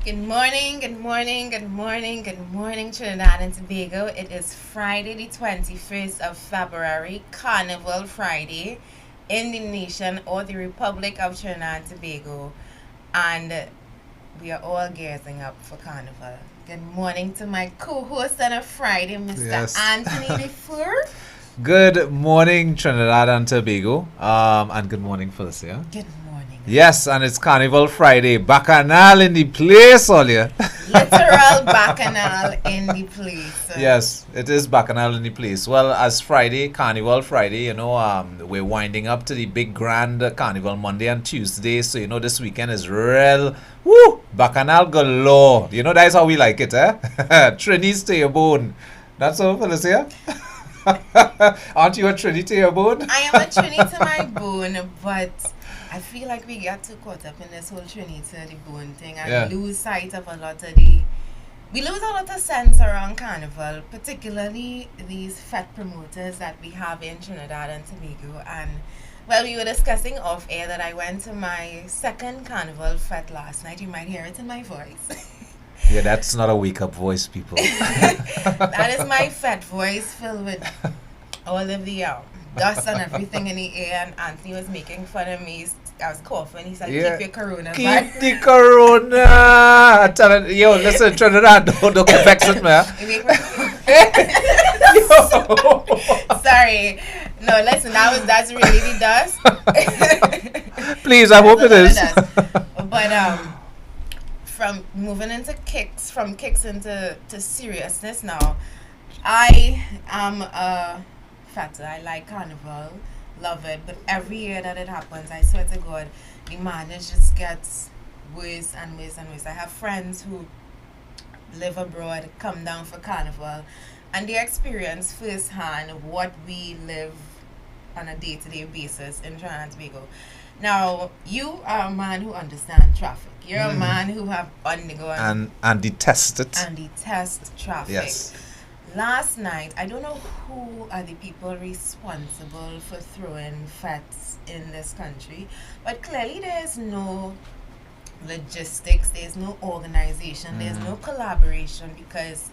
Good morning, good morning, good morning, good morning, Trinidad and Tobago. It is Friday, the 21st of February, Carnival Friday, in the nation or the Republic of Trinidad and Tobago. And we are all gearing up for Carnival. Good morning to my co host on a Friday, Mr. Yes. Anthony Dufour. Good morning, Trinidad and Tobago. And good morning, Felicia. Good morning. Yes, and it's Carnival Friday. Bacchanal in the place, Olia. Literal bacchanal in the place. Yes, it is Bacchanal in the place. Well, as Friday, Carnival Friday, we're winding up to the big grand Carnival Monday and Tuesday. So, this weekend is real. Woo! Bacchanal galore. That is how we like it, eh? Trinis to your bone. That's all, Felicia? Aren't you a Trini to your bone? I am a Trini to my bone, but I feel like we get too caught up in this whole Trini to the bone thing and lose sight of a lot of we lose a lot of sense around Carnival, particularly these fete promoters that we have in Trinidad and Tobago. And well, we were discussing off air that I went to my second Carnival fete last night. You might hear it in my voice. Yeah, that's not a wake-up voice, people. That is my fete voice filled with all of the dust and everything in the air. And Anthony was making fun of me. I was coughing. He said, keep your corona. Keep the corona. Yo, listen, Trinidad, don't get vexed with me. Sorry. No, listen, that's really the dust. Please, I hope it is. But from moving into kicks into seriousness now. I am a fatter. I like Carnival, love it, but every year that it happens, I swear to God, the madness just gets worse and worse and worse. I have friends who live abroad, come down for Carnival, and they experience firsthand what we live on a day-to-day basis in Trinidad and Tobago. Now, you are a man who understands traffic. You're a man who have undergone and detest it. And detest traffic. Yes. Last night, I don't know who are the people responsible for throwing fetes in this country, but clearly there's no logistics, there's no organization, there's no collaboration, because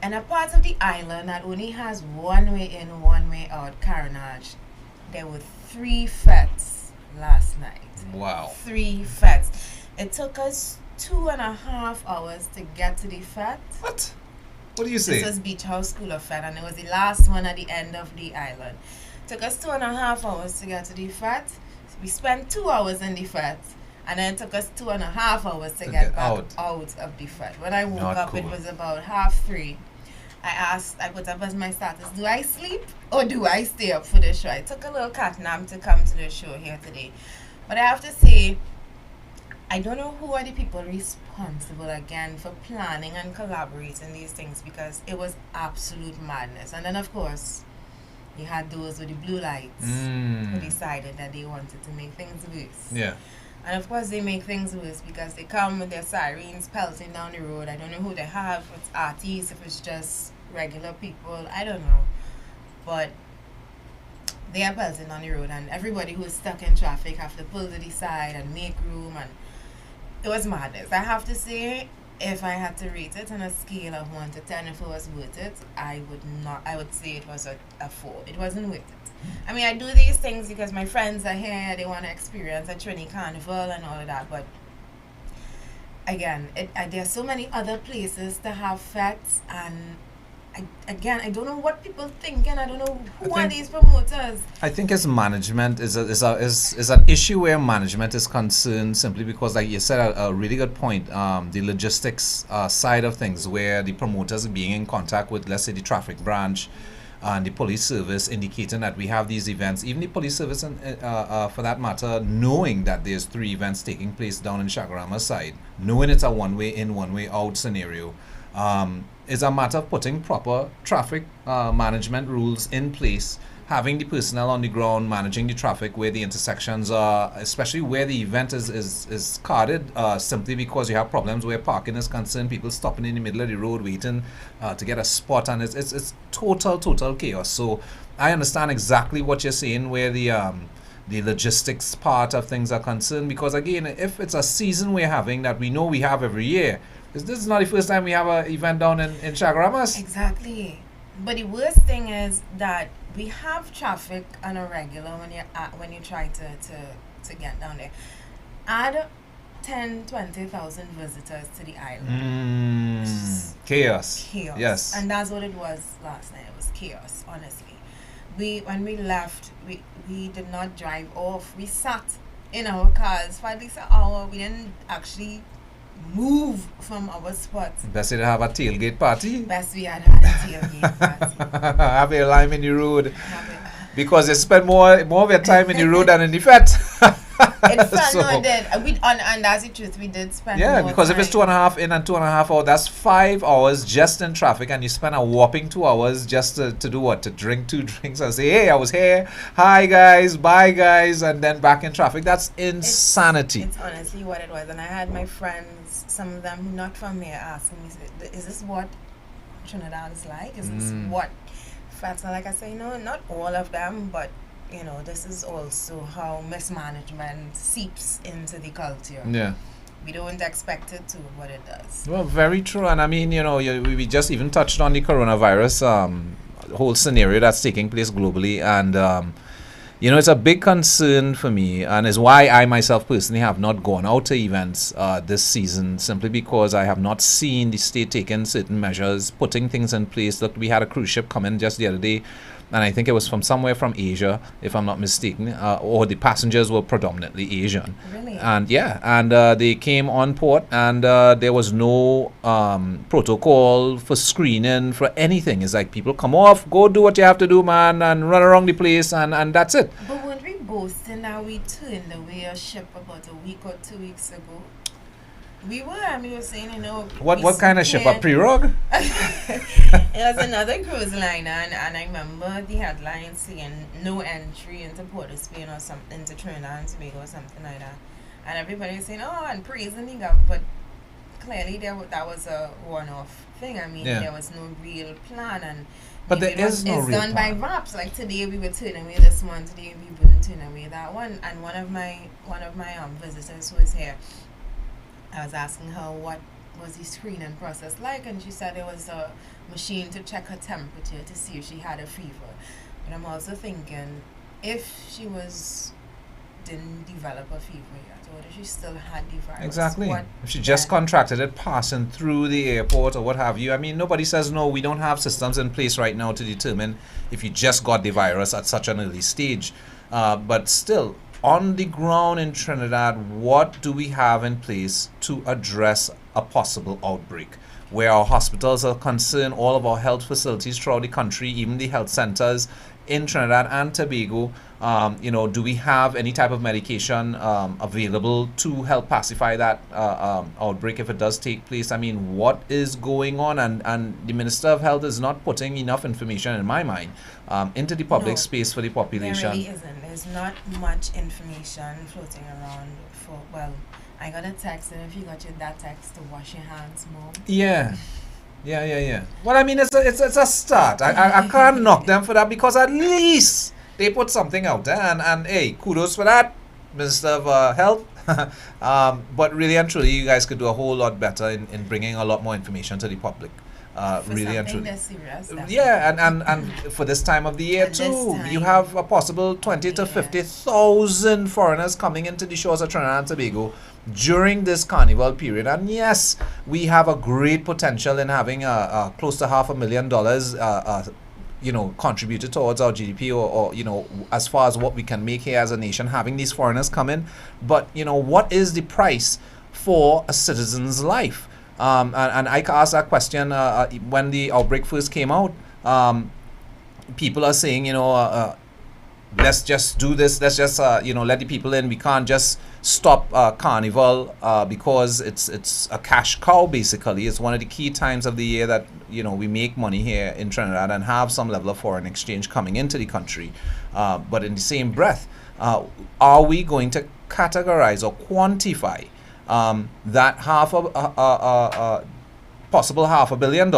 in a part of the island that only has one way in, one way out, Carenage, there were 3 fetes last night. Wow. 3 fetes. It took us 2.5 hours to get to the fete. What? What do you say? This was Beach House School of Fete, and it was the last one at the end of the island. It took us 2.5 hours to get to the fete. We spent 2 hours in the fete, and then it took us 2.5 hours to get back out of the fete. When I woke up, it was about 2:30. I put up as my status, do I sleep or do I stay up for the show? I took a little cat nap to come to the show here today. But I have to say, I don't know who are the people responsible again for planning and collaborating these things, because it was absolute madness. And then, of course, you had those with the blue lights who decided that they wanted to make things worse. Yeah. And of course, they make things worse because they come with their sirens pelting down the road. I don't know who they have. If it's artists, if it's just regular people, I don't know. But they are pelting down the road, and everybody who is stuck in traffic have to pull to the side and make room, and it was madness. I have to say, if I had to rate it on a scale of 1 to 10, if it was worth it, I would say it was a 4. It wasn't worth it. I mean, I do these things because my friends are here, they want to experience a Trini Carnival and all of that, but again, there are so many other places to have fetes, and I don't know what people think, and I don't know who are these promoters. I think as management is an issue where management is concerned, simply because, like you said, a really good point. The logistics side of things, where the promoters are being in contact with, let's say, the traffic branch and the police service, indicating that we have these events. Even the police service, for that matter, knowing that there's 3 events taking place down in Chaguaramas side, knowing it's a one-way in, one-way out scenario, is a matter of putting proper traffic management rules in place, having the personnel on the ground managing the traffic where the intersections are, especially where the event is carded, simply because you have problems where parking is concerned, people stopping in the middle of the road waiting to get a spot, and it's total chaos. So I understand exactly what you're saying, where the the logistics part of things are concerned. Because again, if it's a season we're having that we know we have every year, this is not the first time we have an event down in Chaguaramas. Exactly. But the worst thing is that we have traffic on a regular when you try to get down there. Add 10, 20,000 visitors to the island. Chaos. Chaos. Yes. And that's what it was last night. It was chaos, honestly. When we left, we did not drive off. We sat in our cars for at least an hour. We didn't actually move from our spot. Best to have a tailgate party. Best we had a tailgate party. Have a lime in the road. Have it. Because they spend more of your time in the road than in the fete. It felt So- no, it did. And that's the truth. We did spend Yeah, more because if it's time. 2.5 in and 2.5 out, that's 5 hours just in traffic, and you spend a whopping 2 hours just to do what? To drink 2 drinks and say, hey, I was here. Hi, guys. Bye, guys. And then back in traffic. That's insanity. It's honestly what it was. And I had my friends, some of them who not from here, asking me, is this what Trinidad is like? Is this what facts are like? I say, no, not all of them, but this is also how mismanagement seeps into the culture. Yeah. We don't expect it to, but it does. Well, very true. And I mean, we just even touched on the coronavirus whole scenario that's taking place globally. And, it's a big concern for me, and is why I myself personally have not gone out to events this season, simply because I have not seen the state taking certain measures, putting things in place. Look, we had a cruise ship come in just the other day, and I think it was from somewhere from Asia, if I'm not mistaken, or the passengers were predominantly Asian. Really? And they came on port, and there was no protocol for screening for anything. It's like people come off, go do what you have to do, man, and run around the place, and that's it. But weren't we boasting that we turned away a ship about a week or 2 weeks ago? We were, and we were saying, What kind of ship? A Prerog? It was another cruise liner, and I remember the headline saying no entry into Port of Spain or something, into Trinidad and Tobago or something like that. And everybody was saying, oh, and praising the government, but clearly that was a one-off thing. I mean, Yeah. there was no real plan, and But there it was, is no it's real done plan. by wraps. Like today we would turn away this one, today we wouldn't turn away that one. And one of my visitors who was here, I was asking her what was the screening process like, and she said there was a machine to check her temperature to see if she had a fever. But I'm also thinking, if she didn't develop a fever yet, or if she still had the virus, Exactly. what If she just then? contracted it passing through the airport or what have you. I mean, nobody says no. We don't have systems in place right now to determine if you just got the virus at such an early stage. But still, on the ground in Trinidad, what do we have in place to address a possible outbreak? Where our hospitals are concerned, all of our health facilities throughout the country, even the health centers in Trinidad and Tobago, do we have any type of medication available to help pacify that outbreak if it does take place? I mean, what is going on? And the Minister of Health is not putting enough information, in my mind, into the public No, space for the There population. really isn't. There's not much information floating around I got a text, and if you got that text to wash your hands more. Yeah. Well, I mean, it's a start. I can't knock them for that, because at least they put something out there, and hey, kudos for that, Minister of Health. But really and truly, you guys could do a whole lot better in bringing a lot more information to the public. For Really and something truly. that's serious. Yeah, and for this time of the year At this too, you time. have a possible 20 to Yeah. 50,000 foreigners coming into the shores of Trinidad and Tobago during this carnival period. And yes, we have a great potential in having close to $500,000 contributed towards our GDP, or as far as what we can make here as a nation, having these foreigners come in. But what is the price for a citizen's life? And I asked that question when the outbreak first came out. People are saying, let's just do this. Let's just let the people in. We can't just stop Carnival because it's a cash cow. Basically, it's one of the key times of the year that we make money here in Trinidad and have some level of foreign exchange coming into the country. But in the same breath, are we going to categorize or quantify that possible $500 million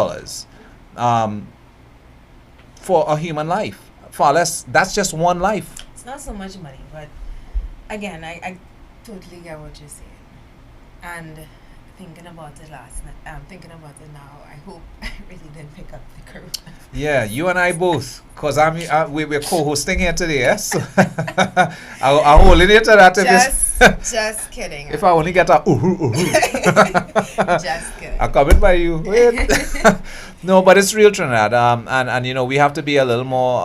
for a human life? Far less. That's just one life. it's not so much money, but again, I totally get what you're saying. And thinking about it last night, thinking about it now, I hope I really didn't pick up the curve. Yeah, you and I both, because we're co-hosting here today, yes? I'll hold it to that Just kidding. if I only get a Just kidding. I'm coming by you. Wait. No, but it's real, Trinidad. And you know, we have to be a little more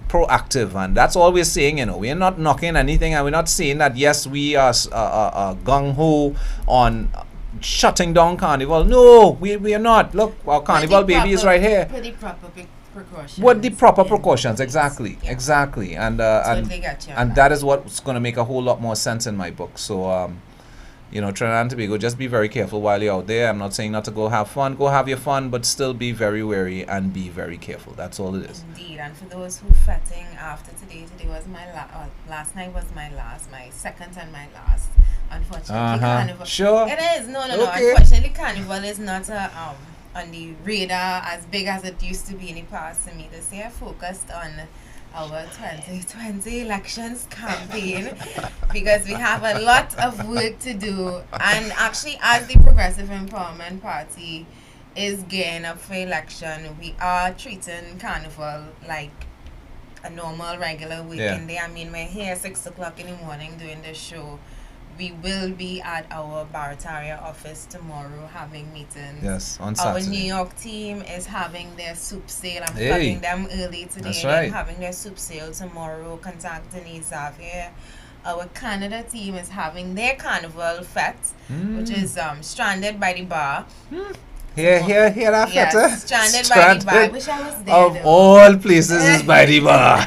proactive, and that's all we're saying. You know, we're not knocking anything, and we're not saying that yes, we are gung ho on shutting down Carnival. No, we are not. Look, our Carnival baby is right here. Pretty proper precautions. What the proper in precautions? place. Exactly, Yeah. exactly, and Totally got you on and that is what's going to make a whole lot more sense in my book. So you know, Trinidad and Tobago, just be very careful while you're out there. I'm not saying not to go have fun. Go have your fun, but still be very wary and be very careful. That's all it is. Indeed, and for those who fretting after today was my last night was my second and my last. Unfortunately, Carnival. Sure. It is. No. Okay. Unfortunately, Carnival is not on the radar as big as it used to be in the past. To me, this year focused on our 2020 elections campaign because we have a lot of work to do. And actually, as the Progressive Empowerment Party is gearing up for election, we are treating Carnival like a normal, regular weekend day. I mean, we're here 6 o'clock in the morning doing this show. We will be at our Barataria office tomorrow having meetings. Yes, on Our Saturday. New York team is having their soup sale. I'm Hey, plugging them early today. that's They're right. having their soup sale tomorrow. Contact Denise Xavier. Our Canada team is having their Carnival Fete, which is stranded by the bar. Here, that Yes, feta. stranded by the bar. I wish I was there. Of though. all places is by the bar.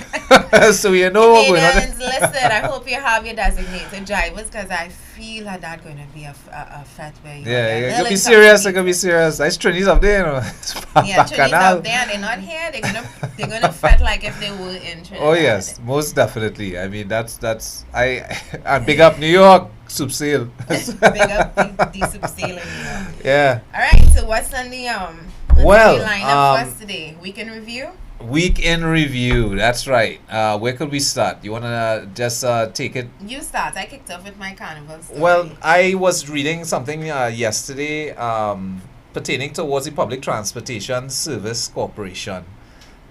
So you know what we're Canadians, not. listen, I hope you have your designated drivers because I feel that that's going to be a fete where you Yeah, it really could be tough serious. to It could be beat. serious. That's Trinity's up there, you know. Yeah, Trinidad up there, they're not here. They're gonna fete like if they were in Trinidad. Oh yes, most definitely. I mean, that's I big up New York soup sale. Big up the soup sale in New York. Yeah. All right, so what's on the Well, lineup for us today? Week in review. Week in review. That's right. Where could we start? You wanna just take it? You start. I kicked off with my Carnival story. Well, I was reading something yesterday pertaining towards the Public Transportation Service Corporation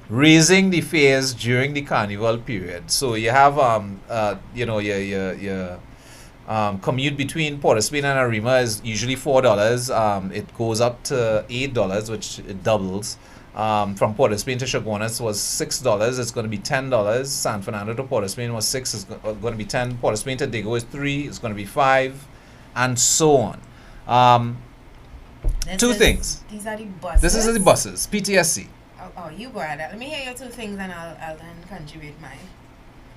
raising the fares during the Carnival period. So you have you know, your commute between Port of Spain and Arima is usually $4. It goes up to $8, which it doubles. From Port of Spain to Chaguanas was $6. It's going to be $10. San Fernando to Port of Spain was $6. It's going to be $10. Port of Spain to Dago is $3. It's going to be $5, and so on. Two things. These are the buses. This is the buses. PTSC. Oh, you go ahead. Let me hear your two things, and I'll then contribute mine.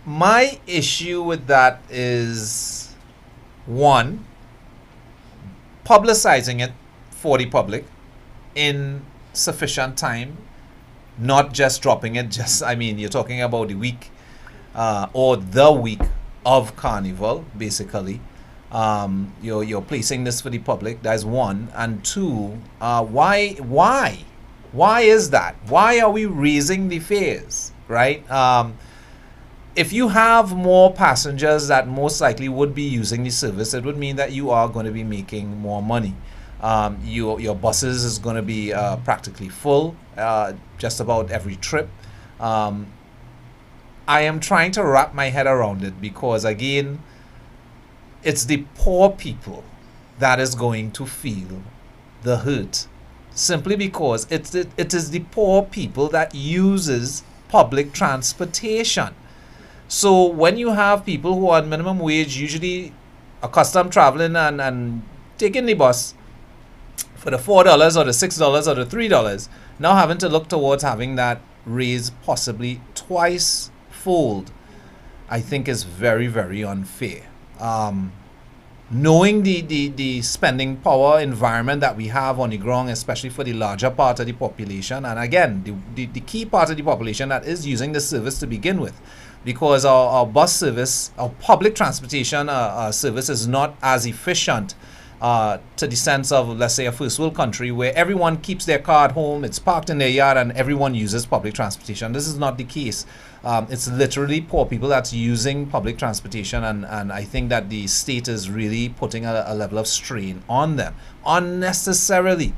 My issue with that is, one, publicizing it for the public in sufficient time, not just dropping it. I mean, you're talking about the week or the week of Carnival, basically. You're placing this for the public. That's one. And two, why is that? Why are we raising the fares, right? If you have more passengers that most likely would be using the service, it would mean that you are going to be making more money. Your buses is going to be practically full just about every trip. I am trying to wrap my head around it because, again, it's the poor people that is going to feel the hurt, simply because it is the poor people that uses public transportation. So when you have people who are on minimum wage, usually accustomed traveling and taking the bus for the $4 or the $6 or the $3, now having to look towards having that raised possibly twice fold, I think is very, very unfair. Knowing the spending power environment that we have on the ground, especially for the larger part of the population, and again, the key part of the population that is using the service to begin with, because our bus service, our public transportation service is not as efficient to the sense of, let's say, a first world country where everyone keeps their car at home, it's parked in their yard, and everyone uses public transportation. This is not the case. It's literally poor people that's using public transportation, and I think that the state is really putting a level of strain on them unnecessarily.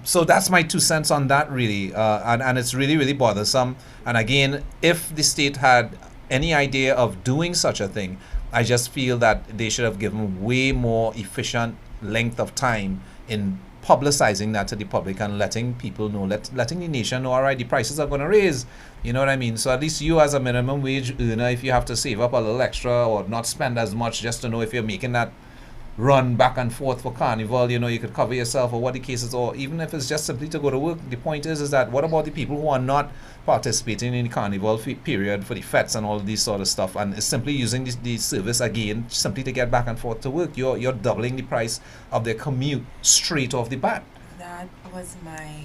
So that's my 2 cents on that, really, and it's really, really bothersome. And again, if the state had any idea of doing such a thing, I just feel that they should have given way more efficient length of time in publicizing that to the public and letting people know, letting the nation know, all right, the prices are going to raise. You know what I mean? So at least you as a minimum wage earner, if you have to save up a little extra or not spend as much just to know if you're making that run back and forth for carnival, you could cover yourself or what the case is, or even if it's just simply to go to work. The point is that what about the people who are not participating in the carnival period for the fetes and all these sort of stuff, and is simply using the service again simply to get back and forth to work? You're doubling the price of their commute straight off the bat. That was my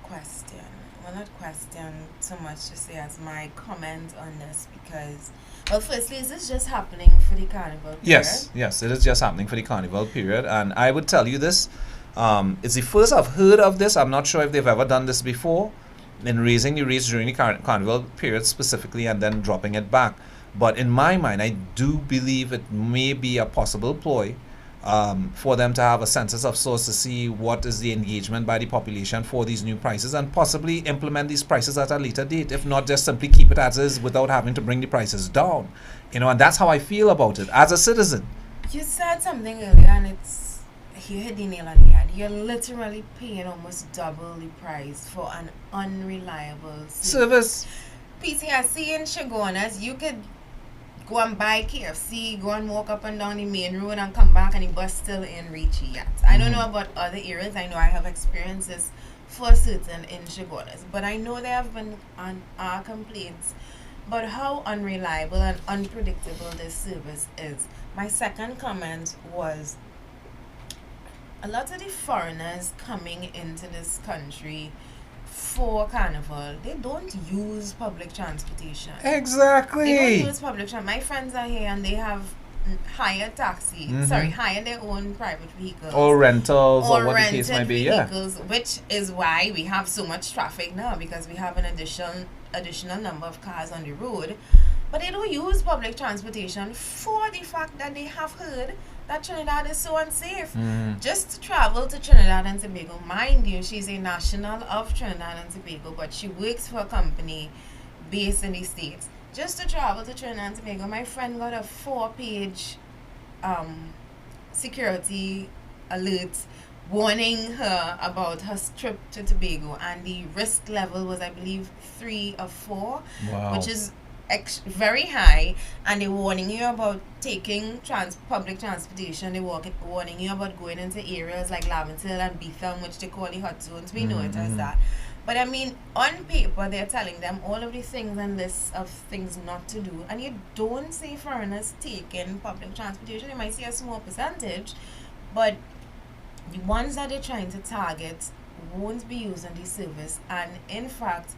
question. Well, not question so much to say as my comment on this, because, well, firstly, is this just happening for the carnival period? Yes, it is just happening for the carnival period, and I would tell you this. It's the first I've heard of this. I'm not sure if they've ever done this before, in raising the rates during the carnival period specifically and then dropping it back. But in my mind, I do believe it may be a possible ploy for them to have a census of sorts to see what is the engagement by the population for these new prices, and possibly implement these prices at a later date. If not, just simply keep it as is without having to bring the prices down. And that's how I feel about it as a citizen. You said something earlier, and you hit the nail on the head. You're literally paying almost double the price for an unreliable service. PTSD in Chaguanas, you could go and buy KFC, go and walk up and down the main road and come back and the bus still ain't reached yet. I don't know about other areas. I know I have experiences for certain in Chaguanas, but I know there have been complaints about how unreliable and unpredictable this service is. My second comment was, a lot of the foreigners coming into this country for carnival, they don't use public transportation. Exactly. They don't use public transportation. My friends are here and they have hired taxis. Hired their own private vehicles. Or rentals, or what the case might be. Vehicles, which is why we have so much traffic now, because we have an additional number of cars on the road. But they don't use public transportation for the fact that they have heard that Trinidad is so unsafe. Just to travel to Trinidad and Tobago, mind you, she's a national of Trinidad and Tobago, but she works for a company based in the States. Just to travel to Trinidad and Tobago, my friend got a 4-page security alert warning her about her trip to Tobago, and the risk level was, I believe, 3 or 4, which is very high. And they're warning you about taking public transportation. They're warning you about going into areas like Laventille and Beetham, which they call the hot zones. We know it as that. But I mean, on paper, they're telling them all of these things and lists of things not to do. And you don't see foreigners taking public transportation. You might see a small percentage, but the ones that they're trying to target won't be using the service. And in fact,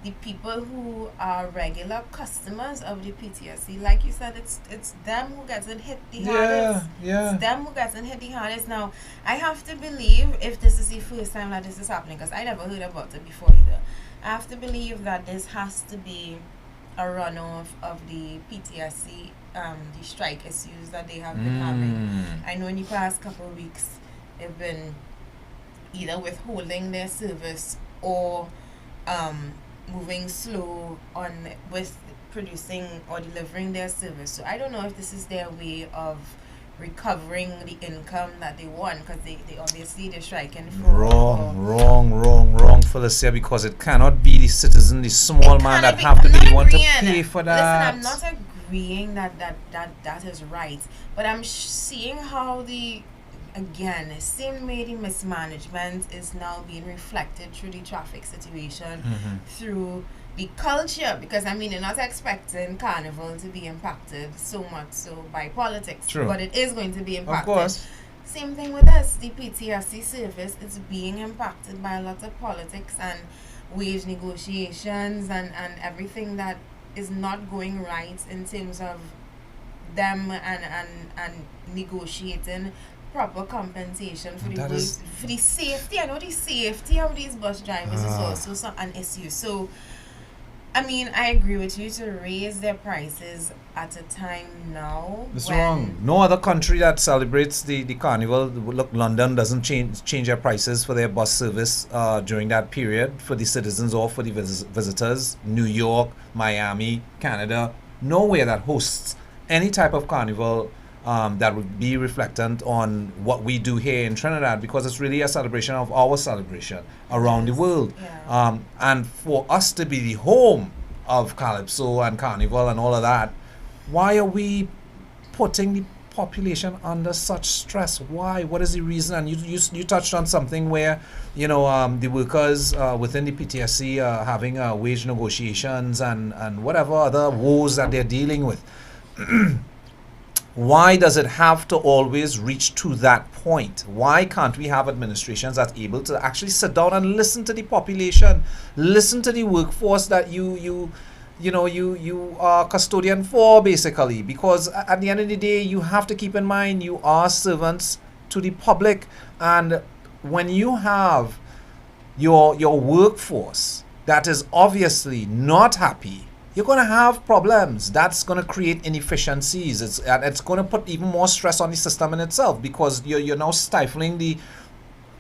the people who are regular customers of the PTSD, like you said, it's them who gets hit the hardest. It's them who gets hit the hardest. Now, I have to believe, if this is the first time that this is happening, because I never heard about it before either, I have to believe that this has to be a runoff of the PTSD, the strike issues that they have been having. I know in the past couple of weeks, they've been either withholding their service or moving slow on with producing or delivering their service. So I don't know if this is their way of recovering the income that they want, because they obviously they're striking for wrong, Felicia, because it cannot be the citizen, the small man that have to be the one to pay for that. Listen, I'm not agreeing that is right, but I'm seeing how the same way the mismanagement is now being reflected through the traffic situation, through the culture, because I mean, you're not expecting carnival to be impacted so much so by politics. True. But it is going to be impacted. Of course. Same thing with us, the PTSD service is being impacted by a lot of politics and wage negotiations and everything that is not going right in terms of them and negotiating proper compensation for the That work, is for the safety. I know the safety of these bus drivers is also an issue. So I mean, I agree with you to raise their prices at a time now. it's when wrong. No other country that celebrates the carnival. Look, London doesn't change their prices for their bus service during that period for the citizens or for the visitors. New York, Miami, Canada, nowhere that hosts any type of carnival that would be reflectant on what we do here in Trinidad, because it's really a celebration of our celebration around the world. Yeah. And for us to be the home of Calypso and Carnival and all of that, why are we putting the population under such stress? Why? What is the reason? And you touched on something where, the workers within the PTSC are having wage negotiations and whatever other woes that they're dealing with. Why does it have to always reach to that point? Why can't we have administrations that's able to actually sit down and listen to the population, listen to the workforce that you are custodian for, basically? Because at the end of the day, you have to keep in mind you are servants to the public, and when you have your workforce that is obviously not happy, you're going to have problems. That's going to create inefficiencies. It's going to put even more stress on the system in itself, because you're now stifling the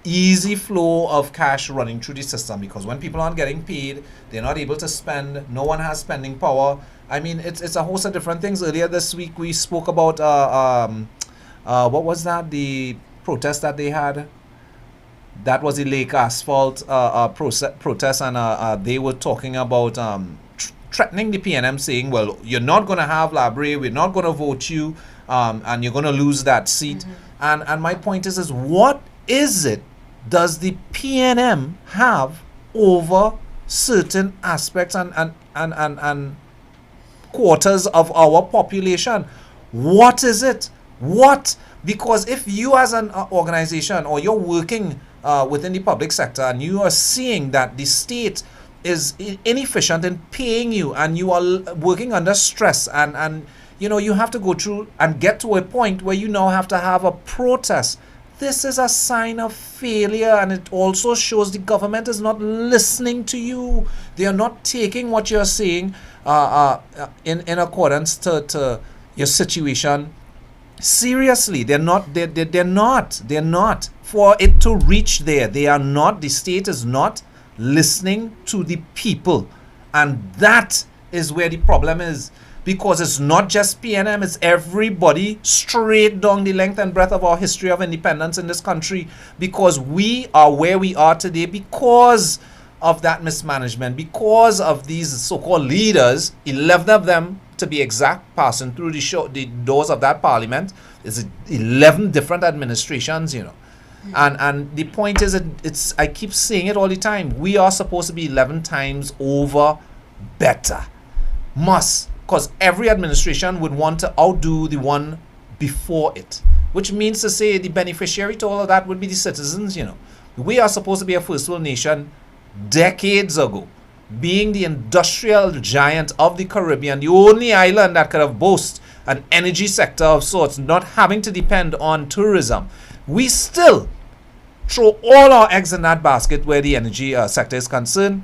easy flow of cash running through the system, because when people aren't getting paid, they're not able to spend. No one has spending power. I mean, it's a host of different things. Earlier this week, we spoke about what was that? The protest that they had. That was the Lake Asphalt protest, and they were talking about threatening the PNM, saying, well, you're not going to have Labre, we're not going to vote you, and you're going to lose that seat. And my point is what is it does the PNM have over certain aspects and quarters of our population? What is it? What? Because if you as an organization, or you're working within the public sector, and you are seeing that the state is inefficient in paying you, and you are working under stress, and you have to go through and get to a point where you now have to have a protest, this is a sign of failure, and it also shows the government is not listening to you. They are not taking what you're saying in accordance to your situation seriously. They're not for it to reach there. They are not. The state is not listening to the people, and that is where the problem is, because it's not just PNM, it's everybody straight down the length and breadth of our history of independence in this country, because we are where we are today because of that mismanagement, because of these so-called leaders, 11 of them to be exact, passing through the doors of that parliament. Is 11 different administrations, And the point is, I keep saying it all the time, we are supposed to be 11 times over better. Must. Because every administration would want to outdo the one before it. Which means to say the beneficiary to all of that would be the citizens, We are supposed to be a first world nation decades ago. Being the industrial giant of the Caribbean, the only island that could have boasted an energy sector of sorts, not having to depend on tourism. We still throw all our eggs in that basket where the energy sector is concerned,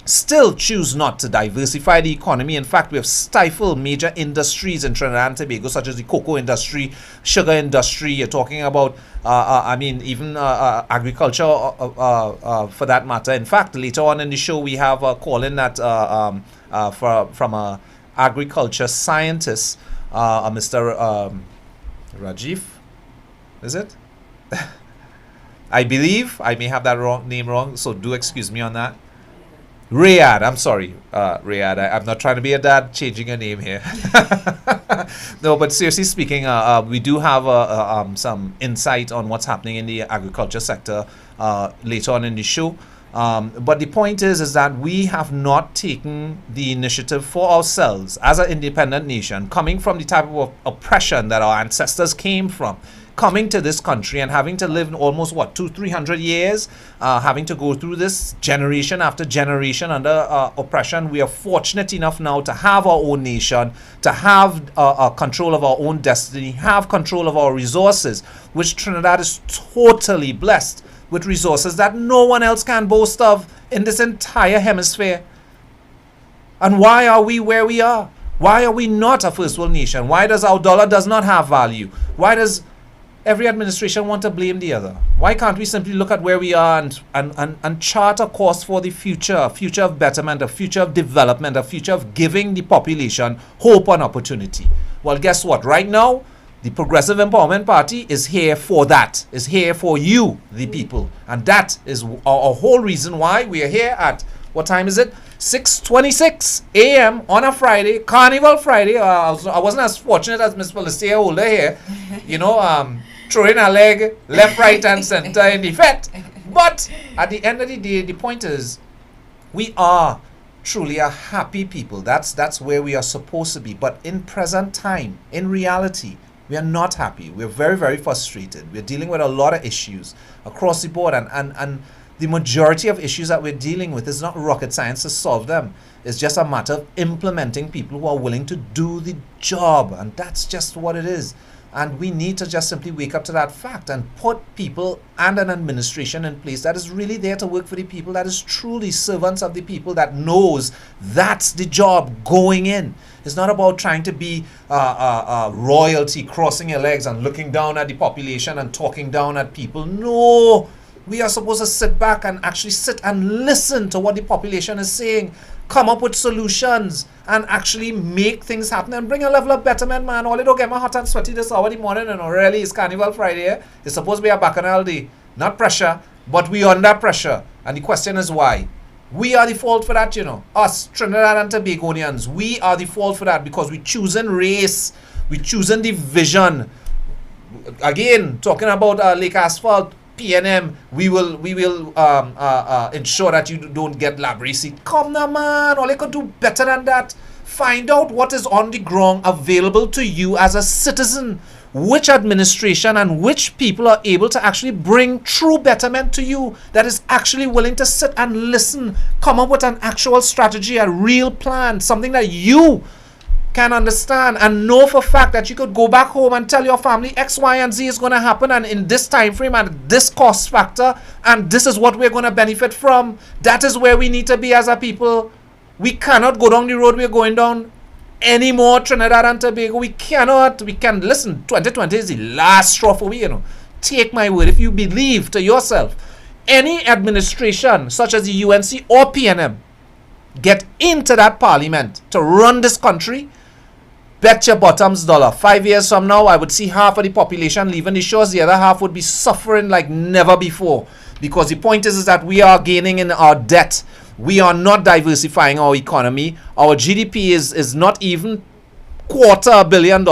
still choose not to diversify the economy. In fact, we have stifled major industries in Trinidad and Tobago, such as the cocoa industry, sugar industry. You're talking about, even agriculture for that matter. In fact, later on in the show, we have a call-in that from a agriculture scientist, Mr. Rajiv, is it? I believe I may have that name wrong, so do excuse me on that. Riyadh, I'm sorry, Riyadh. I'm not trying to be a dad changing a name here. No, but seriously speaking, we do have some insight on what's happening in the agriculture sector later on in the show. But the point is that we have not taken the initiative for ourselves as an independent nation, coming from the type of oppression that our ancestors came from, coming to this country and having to live almost 200-300 years, having to go through this generation after generation under oppression. We are fortunate enough now to have our own nation, to have control of our own destiny, have control of our resources, which Trinidad is totally blessed with resources that no one else can boast of in this entire hemisphere. And why are we where we are? Why are we not a first world nation? Why does our dollar does not have value? Why does every administration want to blame the other? Why can't we simply look at where we are and chart a course for the future, a future of betterment, a future of development, a future of giving the population hope and opportunity? Well, guess what? Right now, the Progressive Empowerment Party is here for that, is here for you, the people. And that is our whole reason why we are here at, what time is it? 6:26 a.m. on a Friday, Carnival Friday. I wasn't as fortunate as Miss Felicia Holder here, throwing a leg left, right, and center in the fete. But at the end of the day, the point is, we are truly a happy people. That's where we are supposed to be. But in present time, in reality, we are not happy. We're very, very frustrated. We're dealing with a lot of issues across the board, and the majority of issues that we're dealing with is not rocket science to solve them. It's just a matter of implementing people who are willing to do the job. And that's just what it is. And we need to just simply wake up to that fact and put people and an administration in place that is really there to work for the people, that is truly servants of the people, that knows that's the job going in. It's not about trying to be royalty, crossing your legs and looking down at the population and talking down at people. No. We are supposed to sit back and actually sit and listen to what the population is saying, come up with solutions, and actually make things happen and bring a level of betterment, man. All it don't get my hot and sweaty this hour in the morning, and really, it's Carnival Friday. Eh? It's supposed to be a bacchanal day. Not pressure, but we under pressure. And the question is why? We are the fault for that, Us, Trinidad and Tobagonians, we are the fault for that because we choosing race, we choosing division. Again, talking about Lake Asphalt, PNM, we will ensure that you don't get lab receipt. Come now, man. All you could do better than that. Find out what is on the ground available to you as a citizen. Which administration and which people are able to actually bring true betterment to you, that is actually willing to sit and listen, come up with an actual strategy, a real plan, something that you can understand and know for a fact that you could go back home and tell your family X, Y, and Z is going to happen, and in this time frame and this cost factor, and this is what we're going to benefit from. That is where we need to be as a people. We cannot go down the road we're going down anymore, Trinidad and Tobago. We cannot. We can listen. 2020 is the last straw for we, Take my word. If you believe to yourself, any administration such as the UNC or PNM get into that parliament to run this country, bet your bottoms dollar. 5 years from now, I would see half of the population leaving the shores. The other half would be suffering like never before. Because the point is that we are gaining in our debt. We are not diversifying our economy. Our GDP is not even $250 million.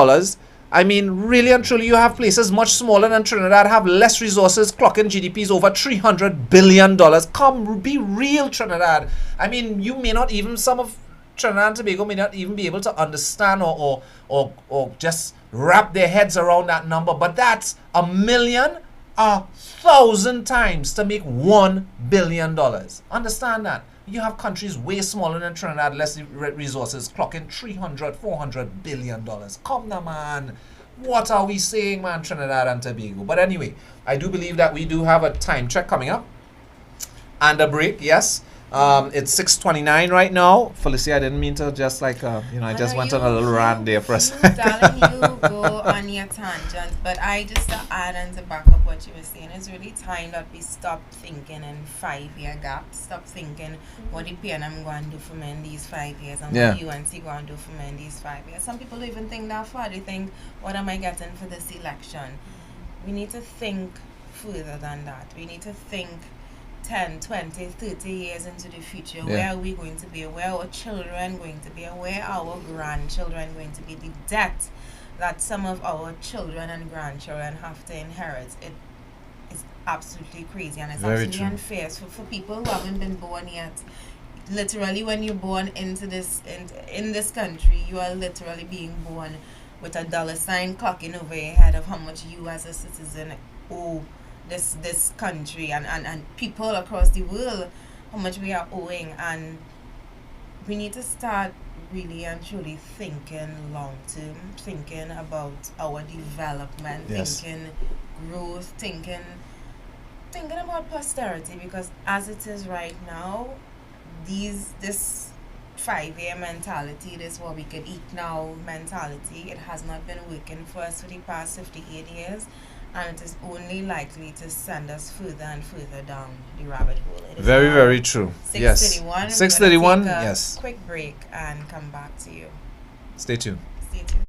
I mean, really and truly, you have places much smaller than Trinidad, have less resources, clocking GDPs over $300 billion. Come, be real, Trinidad. I mean, you may not even, some of Trinidad and Tobago may not even be able to understand or just wrap their heads around that number. But that's 1,000,000 times to make $1 billion. Understand that. You have countries way smaller than Trinidad, less resources, clocking $300-400 billion. Come now, man. What are we saying, man, Trinidad and Tobago? But anyway, I do believe that we do have a time check coming up. And a break, yes. It's 6:29 right now. Felicia, I didn't mean to just I just went on a little rant there for a second. Darling, you go on your tangent, but I just to add and to back up what you were saying, it's really time that we stop thinking in 5-year gaps. Stop thinking what the PNM going to do for me in these 5 years and what UNC going to do for me in these 5 years. Some people don't even think that far. They think, what am I getting for this election? We need to think further than that. We need to think 10, 20, 30 years into the future. Where are we going to be? Where are our children going to be? Where are our grandchildren going to be? The debt that some of our children and grandchildren have to inherit, it is absolutely crazy, and it's absolutely unfair for people who haven't been born yet. Literally, when you're born into this in this country, you are literally being born with a dollar sign clocking over your head of how much you as a citizen owe this country and people across the world, how much we are owing. And we need to start really and truly thinking long term, thinking about our development, Yes. thinking growth, thinking about posterity, because as it is right now, this 5-year mentality, this what we could eat now mentality, it has not been working for us for the past 58 years, and it is only likely to send us further and further down the rabbit hole. It is Very, now very true. Yes. 6:31. 6:31, We're gonna take a yes. quick break and come back to you. Stay tuned. Stay tuned.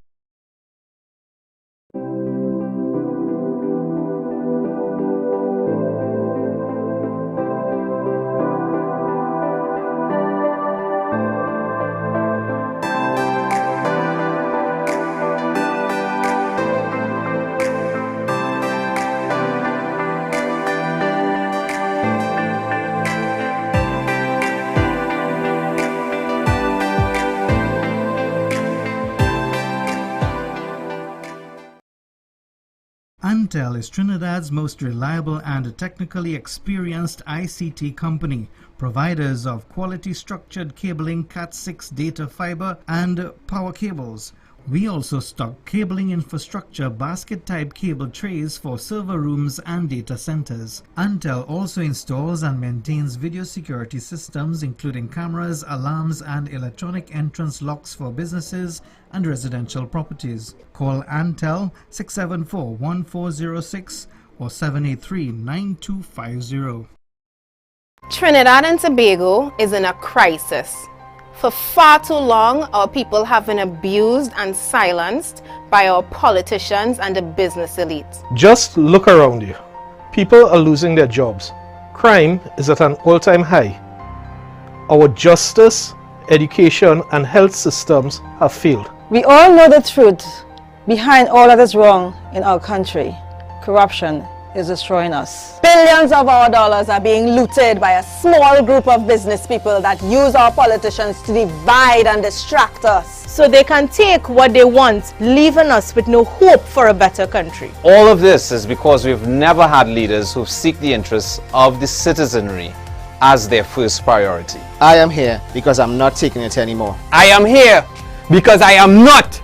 Antel is Trinidad's most reliable and technically experienced ICT company, providers of quality structured cabling, Cat6 data fiber and power cables. We also stock cabling infrastructure basket-type cable trays for server rooms and data centers. Antel also installs and maintains video security systems including cameras, alarms and electronic entrance locks for businesses and residential properties. Call Antel 674-1406 or 783-9250. Trinidad and Tobago is in a crisis. For far too long, our people have been abused and silenced by our politicians and the business elite. Just look around you. People are losing their jobs. Crime is at an all-time high. Our justice, education and health systems have failed. We all know the truth behind all that is wrong in our country. Corruption is destroying us. Billions of our dollars are being looted by a small group of business people that use our politicians to divide and distract us. So they can take what they want, leaving us with no hope for a better country. All of this is because we've never had leaders who seek the interests of the citizenry as their first priority. I am here because I'm not taking it anymore. I am here because I am not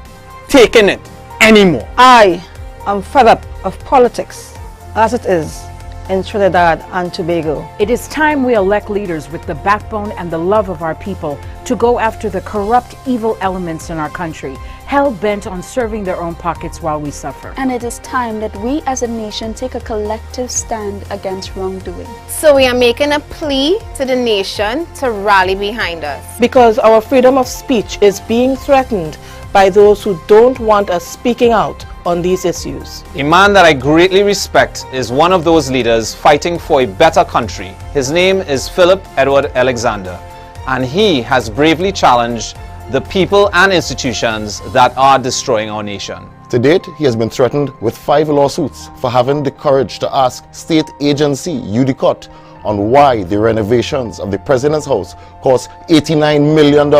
taking it anymore. I am fed up of politics as it is in Trinidad and Tobago. It is time we elect leaders with the backbone and the love of our people to go after the corrupt, evil elements in our country, hell-bent on serving their own pockets while we suffer. And it is time that we as a nation take a collective stand against wrongdoing. So we are making a plea to the nation to rally behind us. Because our freedom of speech is being threatened by those who don't want us speaking out on these issues. A man that I greatly respect is one of those leaders fighting for a better country. His name is Philip Edward Alexander, and he has bravely challenged the people and institutions that are destroying our nation. To date, he has been threatened with 5 lawsuits for having the courage to ask state agency UDCOT on why the renovations of the President's house cost $89 million.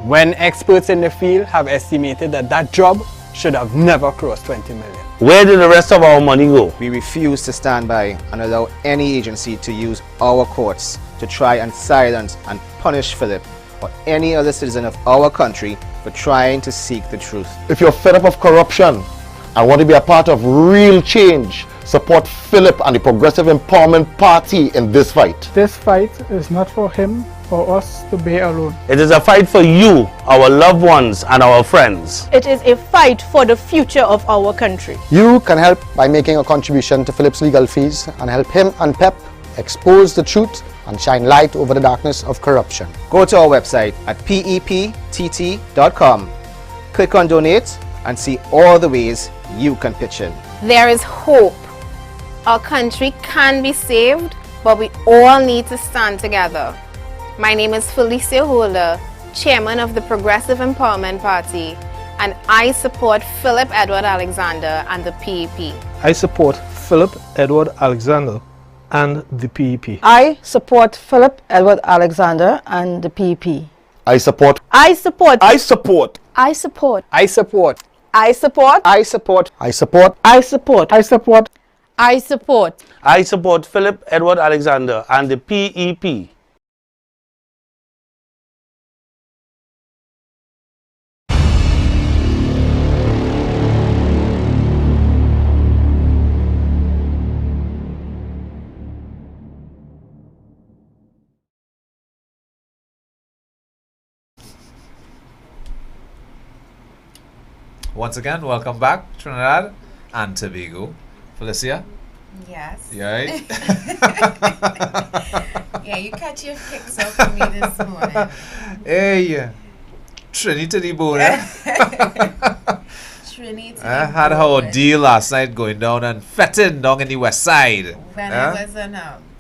When experts in the field have estimated that that job should have never crossed 20 million. Where did the rest of our money go? We refuse to stand by and allow any agency to use our courts to try and silence and punish Philip or any other citizen of our country for trying to seek the truth. If you're fed up of corruption and want to be a part of real change, support Philip and the Progressive Empowerment Party in this fight. This fight is not for him or us to bear alone. It is a fight for you, our loved ones and our friends. It is a fight for the future of our country. You can help by making a contribution to Philip's legal fees and help him and PEP expose the truth and shine light over the darkness of corruption. Go to our website at peptt.com, click on donate and see all the ways you can pitch in. There is hope. Our country can be saved, but we all need to stand together. My name is Felicia Holder, Chairman of the Progressive Empowerment Party, and I support Philip Edward Alexander and the PEP. I support Philip Edward Alexander and the PEP. I support Philip Edward Alexander and the PEP. I support. I support. I support. I support. I support. I support. I support. I support. I support. I support. I support. I support Philip Edward Alexander and the PEP. Once again, welcome back, Trinidad and Tobago. Felicia? Yes. You alright? Yeah, you catch your kicks up for me this morning. Hey, Trini to the bone. Trini to I the had bone. our deal last night going down and fetting down in the west side. When I was on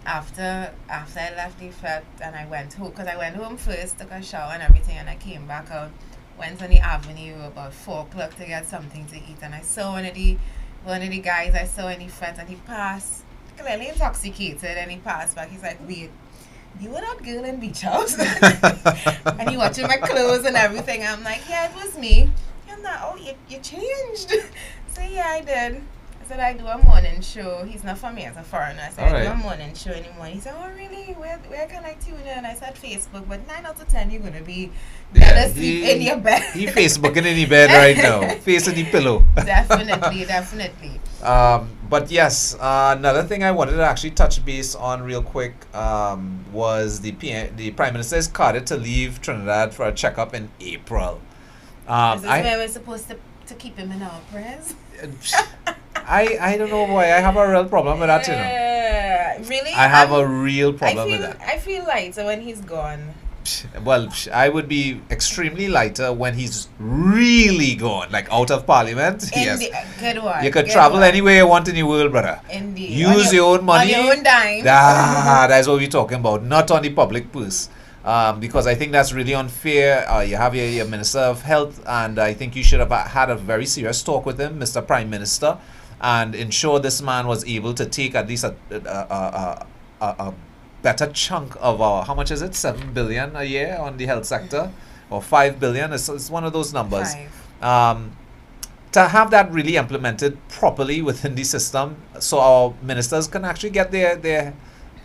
after I left the fete and I went home, because I went home first, took a shower and everything, and I came back out, went on the avenue about 4 o'clock to get something to eat, and I saw one of the guys I saw in the fete, and he passed clearly intoxicated, and he passed back. He's like, wait, you were that girl in Beach House? And he watching my clothes and everything. I'm like, yeah, it was me. I'm like, oh, you changed. So yeah, I did. I said, I do a morning show. He's not from me as a foreigner. I said, I do a morning show in the morning. He said, oh, really? Where can I tune in? I said, Facebook. But 9 out of 10, you're going to be better asleep in your bed. He Facebooking in the bed right now. Facing the pillow. Definitely. But yes, another thing I wanted to actually touch base on real quick was the Prime Minister is carded to leave Trinidad for a checkup in April. Is this where we're supposed to keep him in our prayers? I don't know why. I have a real problem with that, you know. Really? I have a real problem with that. I feel lighter when he's gone. Well, I would be extremely lighter when he's really gone, like out of Parliament. Yes. Good one. You could travel anywhere you want in the world, brother. Indeed. Use your own money. On your own dime. That's what we're talking about, not on the public purse. Because I think that's really unfair. You have your Minister of Health, and I think you should have had a very serious talk with him, Mr. Prime Minister, and ensure this man was able to take at least a better chunk of our, how much is it, 7 billion a year on the health sector, or 5 billion, it's one of those numbers. To have that really implemented properly within the system, so our ministers can actually get their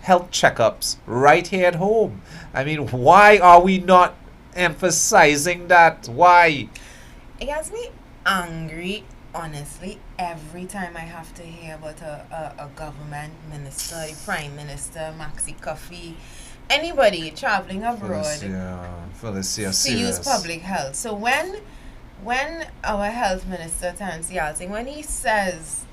health checkups right here at home. I mean, why are we not emphasizing that? Why? It gets me angry, honestly, every time I have to hear about a government minister, a prime minister, Maxi Coffee, anybody traveling abroad Felicia, to use public health. So when our health minister, Terence Yalting, when he says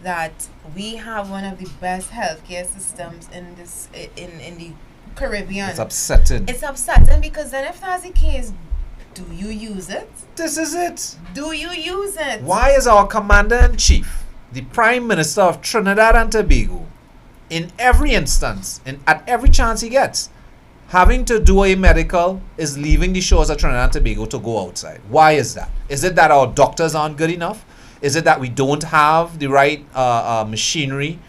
that we have one of the best healthcare systems in the Caribbean, it's upsetting. It's upsetting because then if that's the case, do you use it? This is it. Do you use it? Why is our Commander-in-Chief, the Prime Minister of Trinidad and Tobago, in every instance, at every chance he gets, having to do a medical, is leaving the shores of Trinidad and Tobago to go outside? Why is that? Is it that our doctors aren't good enough? Is it that we don't have the right machinery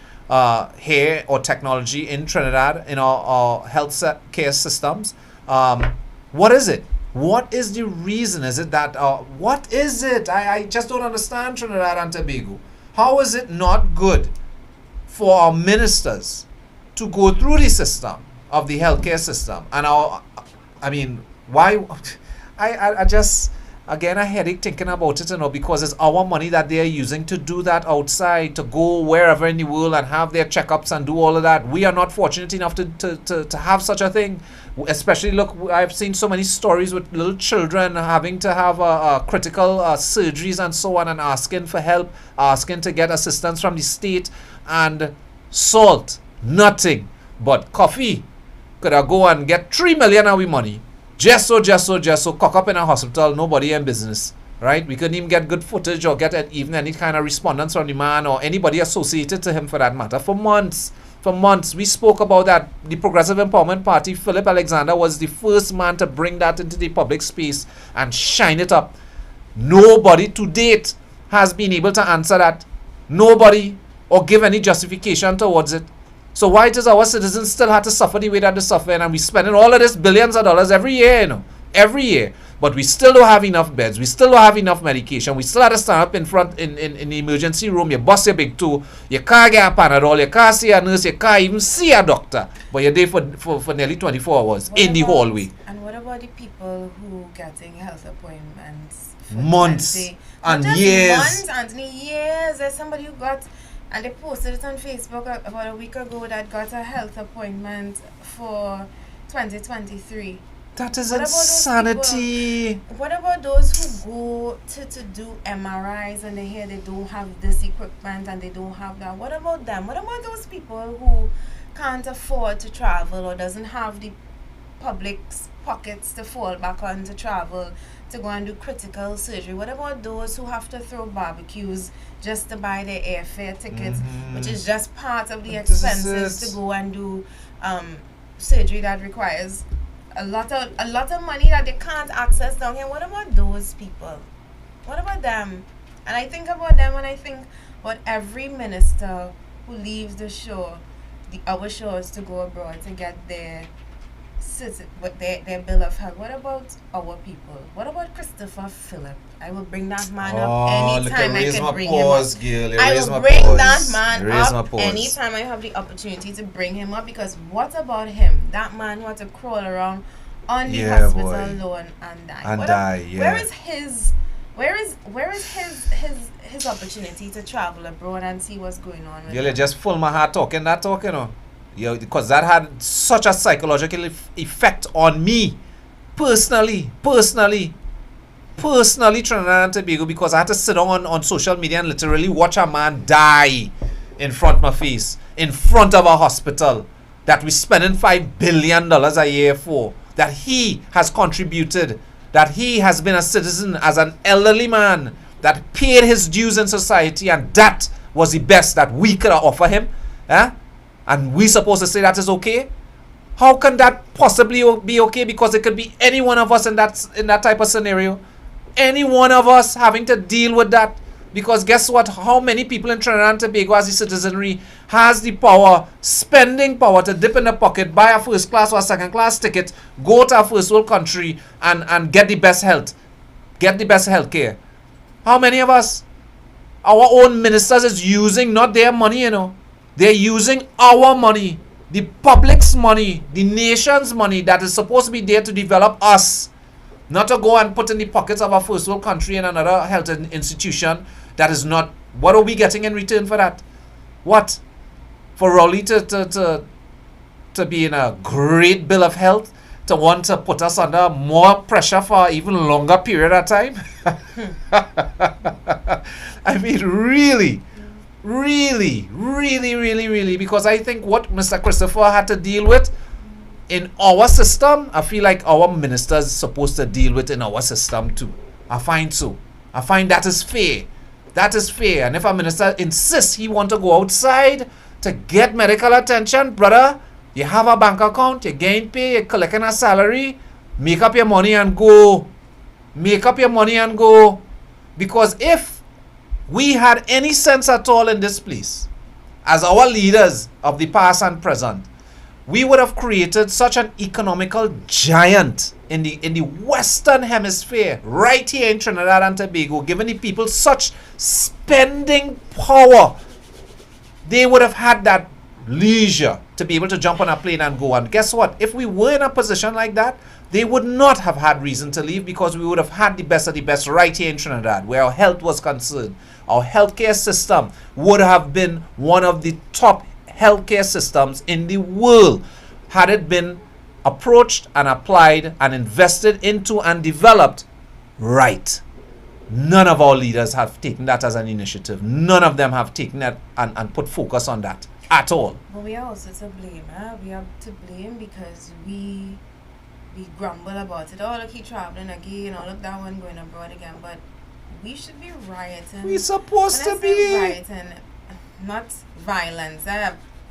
here or technology in Trinidad in our health care systems? What is it? What is the reason? Is it that, what is it? I just don't understand Trinidad and Tobago. How is it not good for our ministers to go through the system of the healthcare system? And why? I just, again, a headache thinking about it, because it's our money that they are using to do that outside, to go wherever in the world and have their checkups and do all of that. We are not fortunate enough to have such a thing. Especially, look, I've seen so many stories with little children having to have critical surgeries and so on, and asking for help, asking to get assistance from the state, and salt, nothing but coffee. Could I go and get 3 million of we money? Just so cock up in a hospital, nobody in business, right? We couldn't even get good footage or get even any kind of respondence from the man or anybody associated to him for that matter for months. For months, we spoke about that. The Progressive Empowerment Party, Philip Alexander, was the first man to bring that into the public space and shine it up. Nobody to date has been able to answer that. Nobody, or give any justification towards it. So why does our citizens still have to suffer the way that they're suffering, and we spending all of this billions of dollars every year, every year. but we still don't have enough beds. We still don't have enough medication. We still have to stand up in front in the emergency room. You bust your big toe. You can't get a Panadol. You can't see a nurse. You can't even see a doctor. But you're there for nearly 24 hours in the hallway. And what about the people who getting health appointments for Months and not just years. Months, Anthony, years. There's somebody who got, and they posted it on Facebook about a week ago, that got a health appointment for 2023. That is What about those insanity. people- What about those who go to do MRIs and they hear they don't have this equipment and they don't have that? What about them? What about those people who can't afford to travel or doesn't have the public's pockets to fall back on to travel to go and do critical surgery? What about those who have to throw barbecues just to buy their airfare tickets, which is just part of the This is expenses it. to go and do surgery that requires a lot of money that they can't access down here? What about those people? What about them? And I think about them when I think about every minister who leaves the shore, our shores, to go abroad to get their bill of health. What about our people? What about Christopher Phillip? I will bring that man up anytime I can bring him up. Girl. I will bring that man up anytime I have the opportunity to bring him up, because what about him? That man who had to crawl around on the hospital lawn and die. Where is his opportunity to travel abroad and see what's going on with Girl, him? you just full my heart talking that talk, you know. Yeah, because that had such a psychological effect on me personally, Trinidad and Tobago, because I had to sit on social media and literally watch a man die in front of my face, in front of a hospital that we're spending $5 billion a year for, that he has contributed, that he has been a citizen as an elderly man, that paid his dues in society, and that was the best that we could offer him. And we supposed to say that is okay? How can that possibly be okay? Because it could be any one of us in that type of scenario. Any one of us having to deal with that. Because guess what? How many people in Trinidad and Tobago as the citizenry has the power, spending power, to dip in the pocket, buy a first class or a second class ticket, go to a first world country and get the best health, get the best health care? How many of us? Our own ministers is using not their money, you know. They're using our money, the public's money, the nation's money that is supposed to be there to develop us, not to go and put in the pockets of a first world country and another health institution that is not. What are we getting in return for that? What? For Rowley to be in a great bill of health, to want to put us under more pressure for even longer period of time? I mean, really, because I think what Mr. Christopher had to deal with in our system, I feel like our ministers supposed to deal with in our system too. I find so. I find that is fair. That is fair. And if a minister insists he want to go outside to get medical attention, brother, you have a bank account, you gain pay, you're collecting a salary, make up your money and go. Make up your money and go. Because if we had any sense at all in this place, as our leaders of the past and present, we would have created such an economical giant in the Western Hemisphere, right here in Trinidad and Tobago, giving the people such spending power. They would have had that leisure to be able to jump on a plane and go. And guess what? If we were in a position like that, they would not have had reason to leave, because we would have had the best of the best right here in Trinidad, where our health was concerned. Our healthcare system would have been one of the top healthcare systems in the world had it been approached and applied and invested into and developed right. None of our leaders have taken that as an initiative. None of them have taken that and put focus on that at all. But we are also to blame. We are to blame because we grumble about it. Oh, look, he traveling again. All of that one going abroad again. But we should be rioting. We're supposed to be rioting, not violence.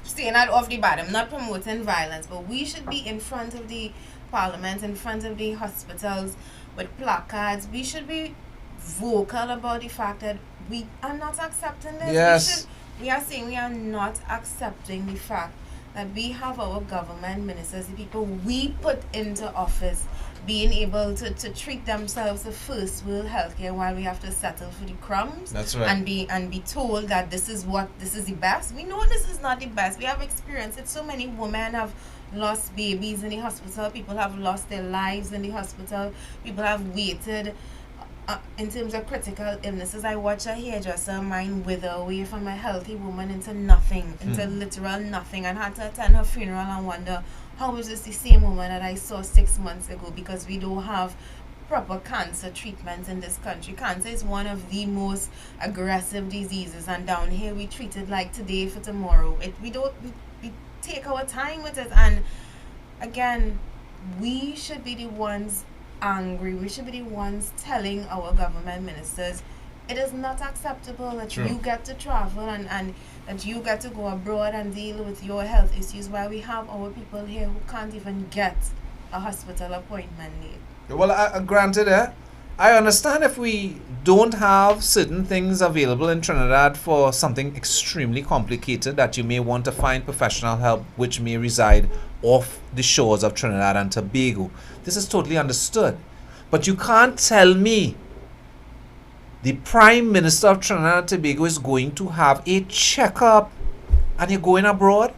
Staying out of the bottom, not promoting violence, but we should be in front of the parliament, in front of the hospitals with placards. We should be vocal about the fact that we are not accepting this. Yes. We are saying we are not accepting the fact that we have our government ministers, the people we put into office, being able to treat themselves to first world healthcare while we have to settle for the crumbs. That's right. And be told that this is the best. We know this is not the best. We have experienced it. So many women have lost babies in the hospital. People have lost their lives in the hospital. People have waited. In terms of critical illnesses, I watch a hairdresser, mine wither away from a healthy woman into nothing, into literal nothing, and had to attend her funeral and wonder, how is this the same woman that I saw 6 months ago? Because we don't have proper cancer treatment in this country. Cancer is one of the most aggressive diseases, and down here we treat it like today for tomorrow. We take our time with it, and again, we should be the ones angry. We should be the ones telling our government ministers it is not acceptable that you get to travel and that you get to go abroad and deal with your health issues while we have our people here who can't even get a hospital appointment late. Well, granted, I understand if we don't have certain things available in Trinidad for something extremely complicated that you may want to find professional help which may reside off the shores of Trinidad and Tobago. This is totally understood. But you can't tell me the Prime Minister of Trinidad and Tobago is going to have a checkup and you're going abroad?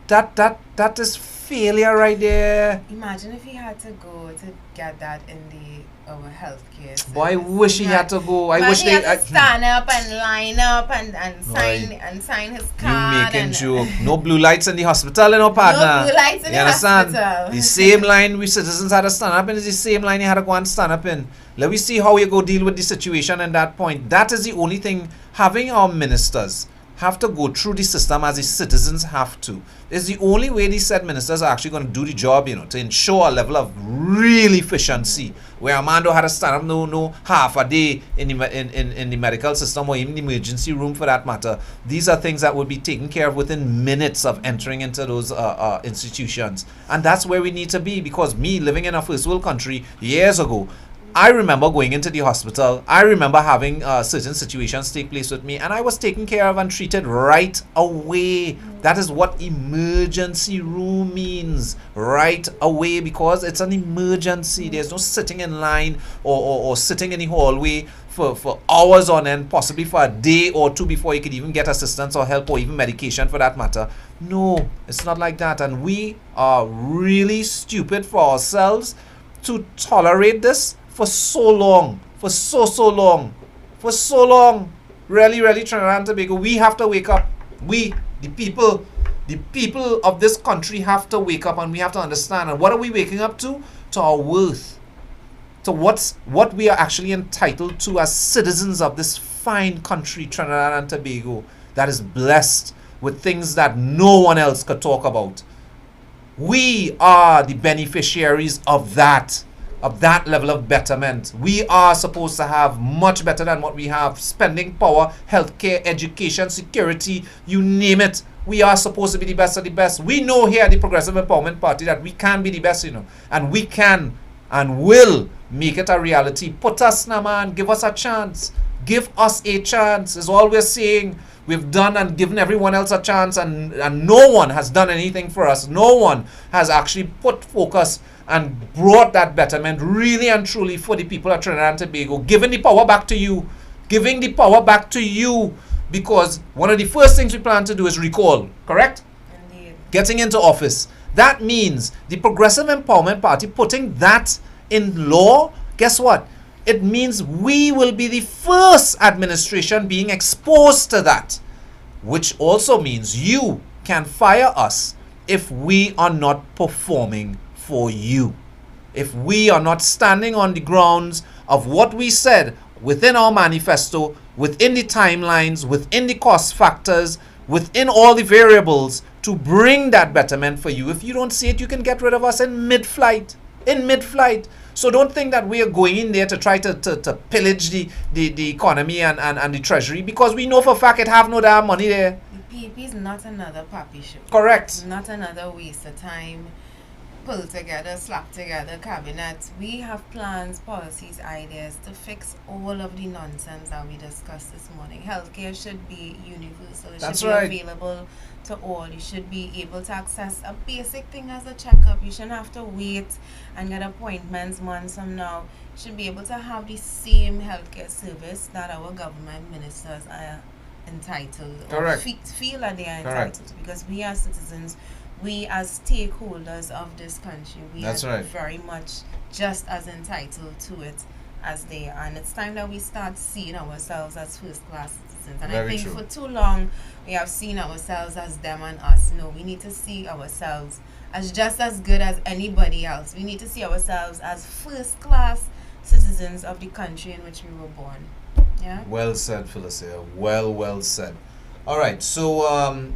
That is failure right there. Imagine if he had to go to get that in our healthcare system. Boy, I wish he had to go. I wish he had to stand up and line up and sign his card. You making joke. No blue lights in the hospital, no partner. No blue lights in the hospital. The same line we citizens had to stand up in is the same line you had to go and stand up in. Let me see how you go deal with the situation at that point. That is the only thing. Having our ministers have to go through the system as the citizens have to. It's the only way these said ministers are actually going to do the job, to ensure a level of real efficiency. Where a man don't have to stand up no half a day in the medical system or even the emergency room for that matter. These are things that will be taken care of within minutes of entering into those institutions. And that's where we need to be, because me living in a first world country years ago, I remember going into the hospital. I remember having certain situations take place with me, and I was taken care of and treated right away. That is what emergency room means, right away, because it's an emergency. There's no sitting in line or sitting in the hallway for hours on end, possibly for a day or two before you could even get assistance or help or even medication for that matter. No, it's not like that. And we are really stupid for ourselves to tolerate this for so long, for so long. Really, Trinidad and Tobago, we have to wake up. We, the people of this country have to wake up, and we have to understand. And what are we waking up to? To our worth. To what we are actually entitled to as citizens of this fine country, Trinidad and Tobago, that is blessed with things that no one else could talk about. We are the beneficiaries of that level of betterment. We are supposed to have much better than what we have. Spending power, healthcare, education, security, you name it. We are supposed to be the best of the best. We know here at the Progressive Empowerment Party that we can be the best, and we can and will make it a reality. Put us, man, give us a chance. Give us a chance is all we're saying. We've done and given everyone else a chance, and no one has done anything for us. No one has actually put focus and brought that betterment really and truly for the people of Trinidad and Tobago. Giving the power back to you. Giving the power back to you. Because one of the first things we plan to do is recall. Correct? Indeed. Getting into office. That means the Progressive Empowerment Party putting that in law. Guess what? It means we will be the first administration being exposed to that. Which also means you can fire us if we are not performing for you. If we are not standing on the grounds of what we said within our manifesto, within the timelines, within the cost factors, within all the variables to bring that betterment for you. If you don't see it, you can get rid of us in mid-flight. So don't think that we are going in there to try to pillage the economy and the treasury, because we know for a fact it have no damn money there. The PEP is not another poppy show. Correct. It's not another waste of time. pull together, slap together cabinet. We have plans, policies, ideas to fix all of the nonsense that we discussed this morning. Healthcare should be universal. It That's should be right. available to all. You should be able to access a basic thing as a checkup. You shouldn't have to wait and get appointments months from now. You should be able to have the same healthcare service that our government ministers are entitled Correct. or feel that they are Correct. entitled to, because we as citizens, we as stakeholders of this country, we That's are right. very much just as entitled to it as they are. And it's time that we start seeing ourselves as first class citizens. And I Very think true. for too long we have seen ourselves as them and us. No, we need to see ourselves as just as good as anybody else. We need to see ourselves as first class citizens of the country in which we were born. Yeah. Well said, Felicia. Well said. All right. So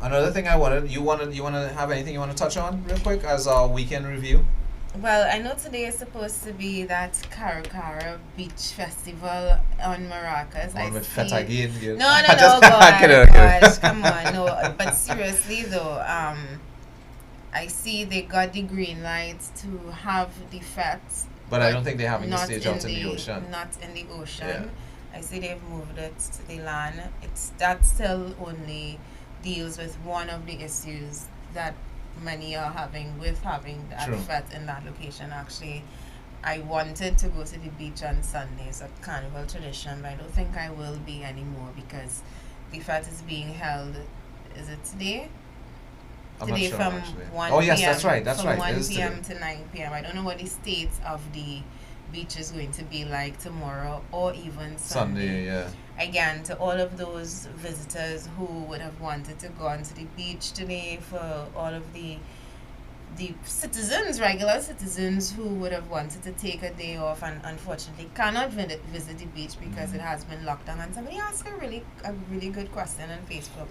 another thing I wanted, you want to have anything you want to touch on real quick as our weekend review? Well, I know today is supposed to be that Cara Beach Festival on Maracas. One with Feta again. No, Just- God, kidding. gosh, come on, no. But seriously though, I see they got the green light to have the fete. But I don't think they have any not stage out in the ocean. Not in the ocean. Yeah. I see they've moved it to the land. That still only deals with one of the issues that many are having with having that True. fete in that location. Actually, I wanted to go to the beach on Sunday. It's a carnival tradition, but I don't think I will be anymore because the fete is being held. Is it today? I'm not Today sure, from actually. 1 Oh, p.m. yes, that's right, that's from right, it 1 is p.m. today. to 9 p.m. I don't know what the state of the beach is going to be like tomorrow or even Sunday, yeah. Again, to all of those visitors who would have wanted to go onto the beach today, for all of the citizens, regular citizens who would have wanted to take a day off and unfortunately cannot visit the beach because it has been locked down. And somebody asked a really good question on Facebook.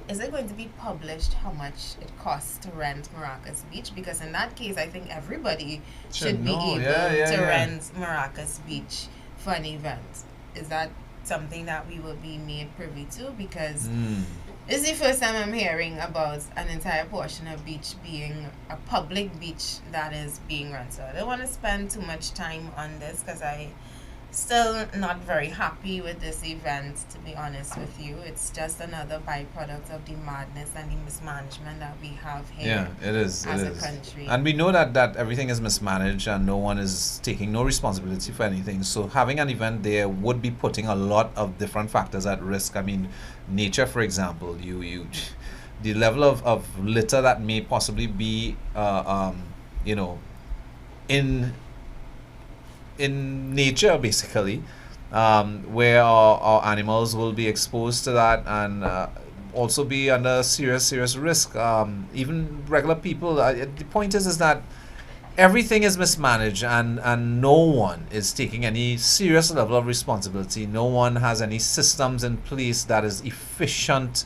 Is it going to be published how much it costs to rent Maracas Beach? Because in that case, I think everybody should be know. able Yeah. to rent Maracas Beach for an event. Is that something that we will be made privy to? Because this is the first time I'm hearing about an entire portion of beach being a public beach that is being rented. I don't want to spend too much time on this because I still not very happy with this event, to be honest with you. It's just another byproduct of the madness and the mismanagement that we have here. Yeah, it is. As it a is. country. And we know that everything is mismanaged and no one is taking no responsibility for anything. So having an event there would be putting a lot of different factors at risk. I mean, nature, for example, the level of litter that may possibly be, in nature, basically, where our animals will be exposed to that and also be under serious risk. Even regular people. The point is that everything is mismanaged and no one is taking any serious level of responsibility. No one has any systems in place that is efficient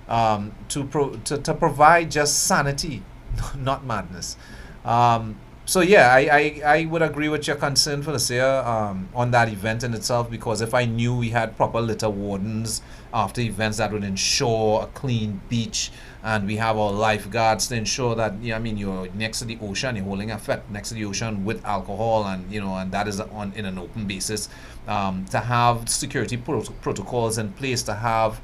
to provide just sanity, not madness. So yeah, I would agree with your concern, Felicia, on that event in itself, because if I knew we had proper litter wardens after events that would ensure a clean beach, and we have our lifeguards to ensure that, you're next to the ocean, you're holding a fete next to the ocean with alcohol, and that is in an open basis, to have security protocols in place, to have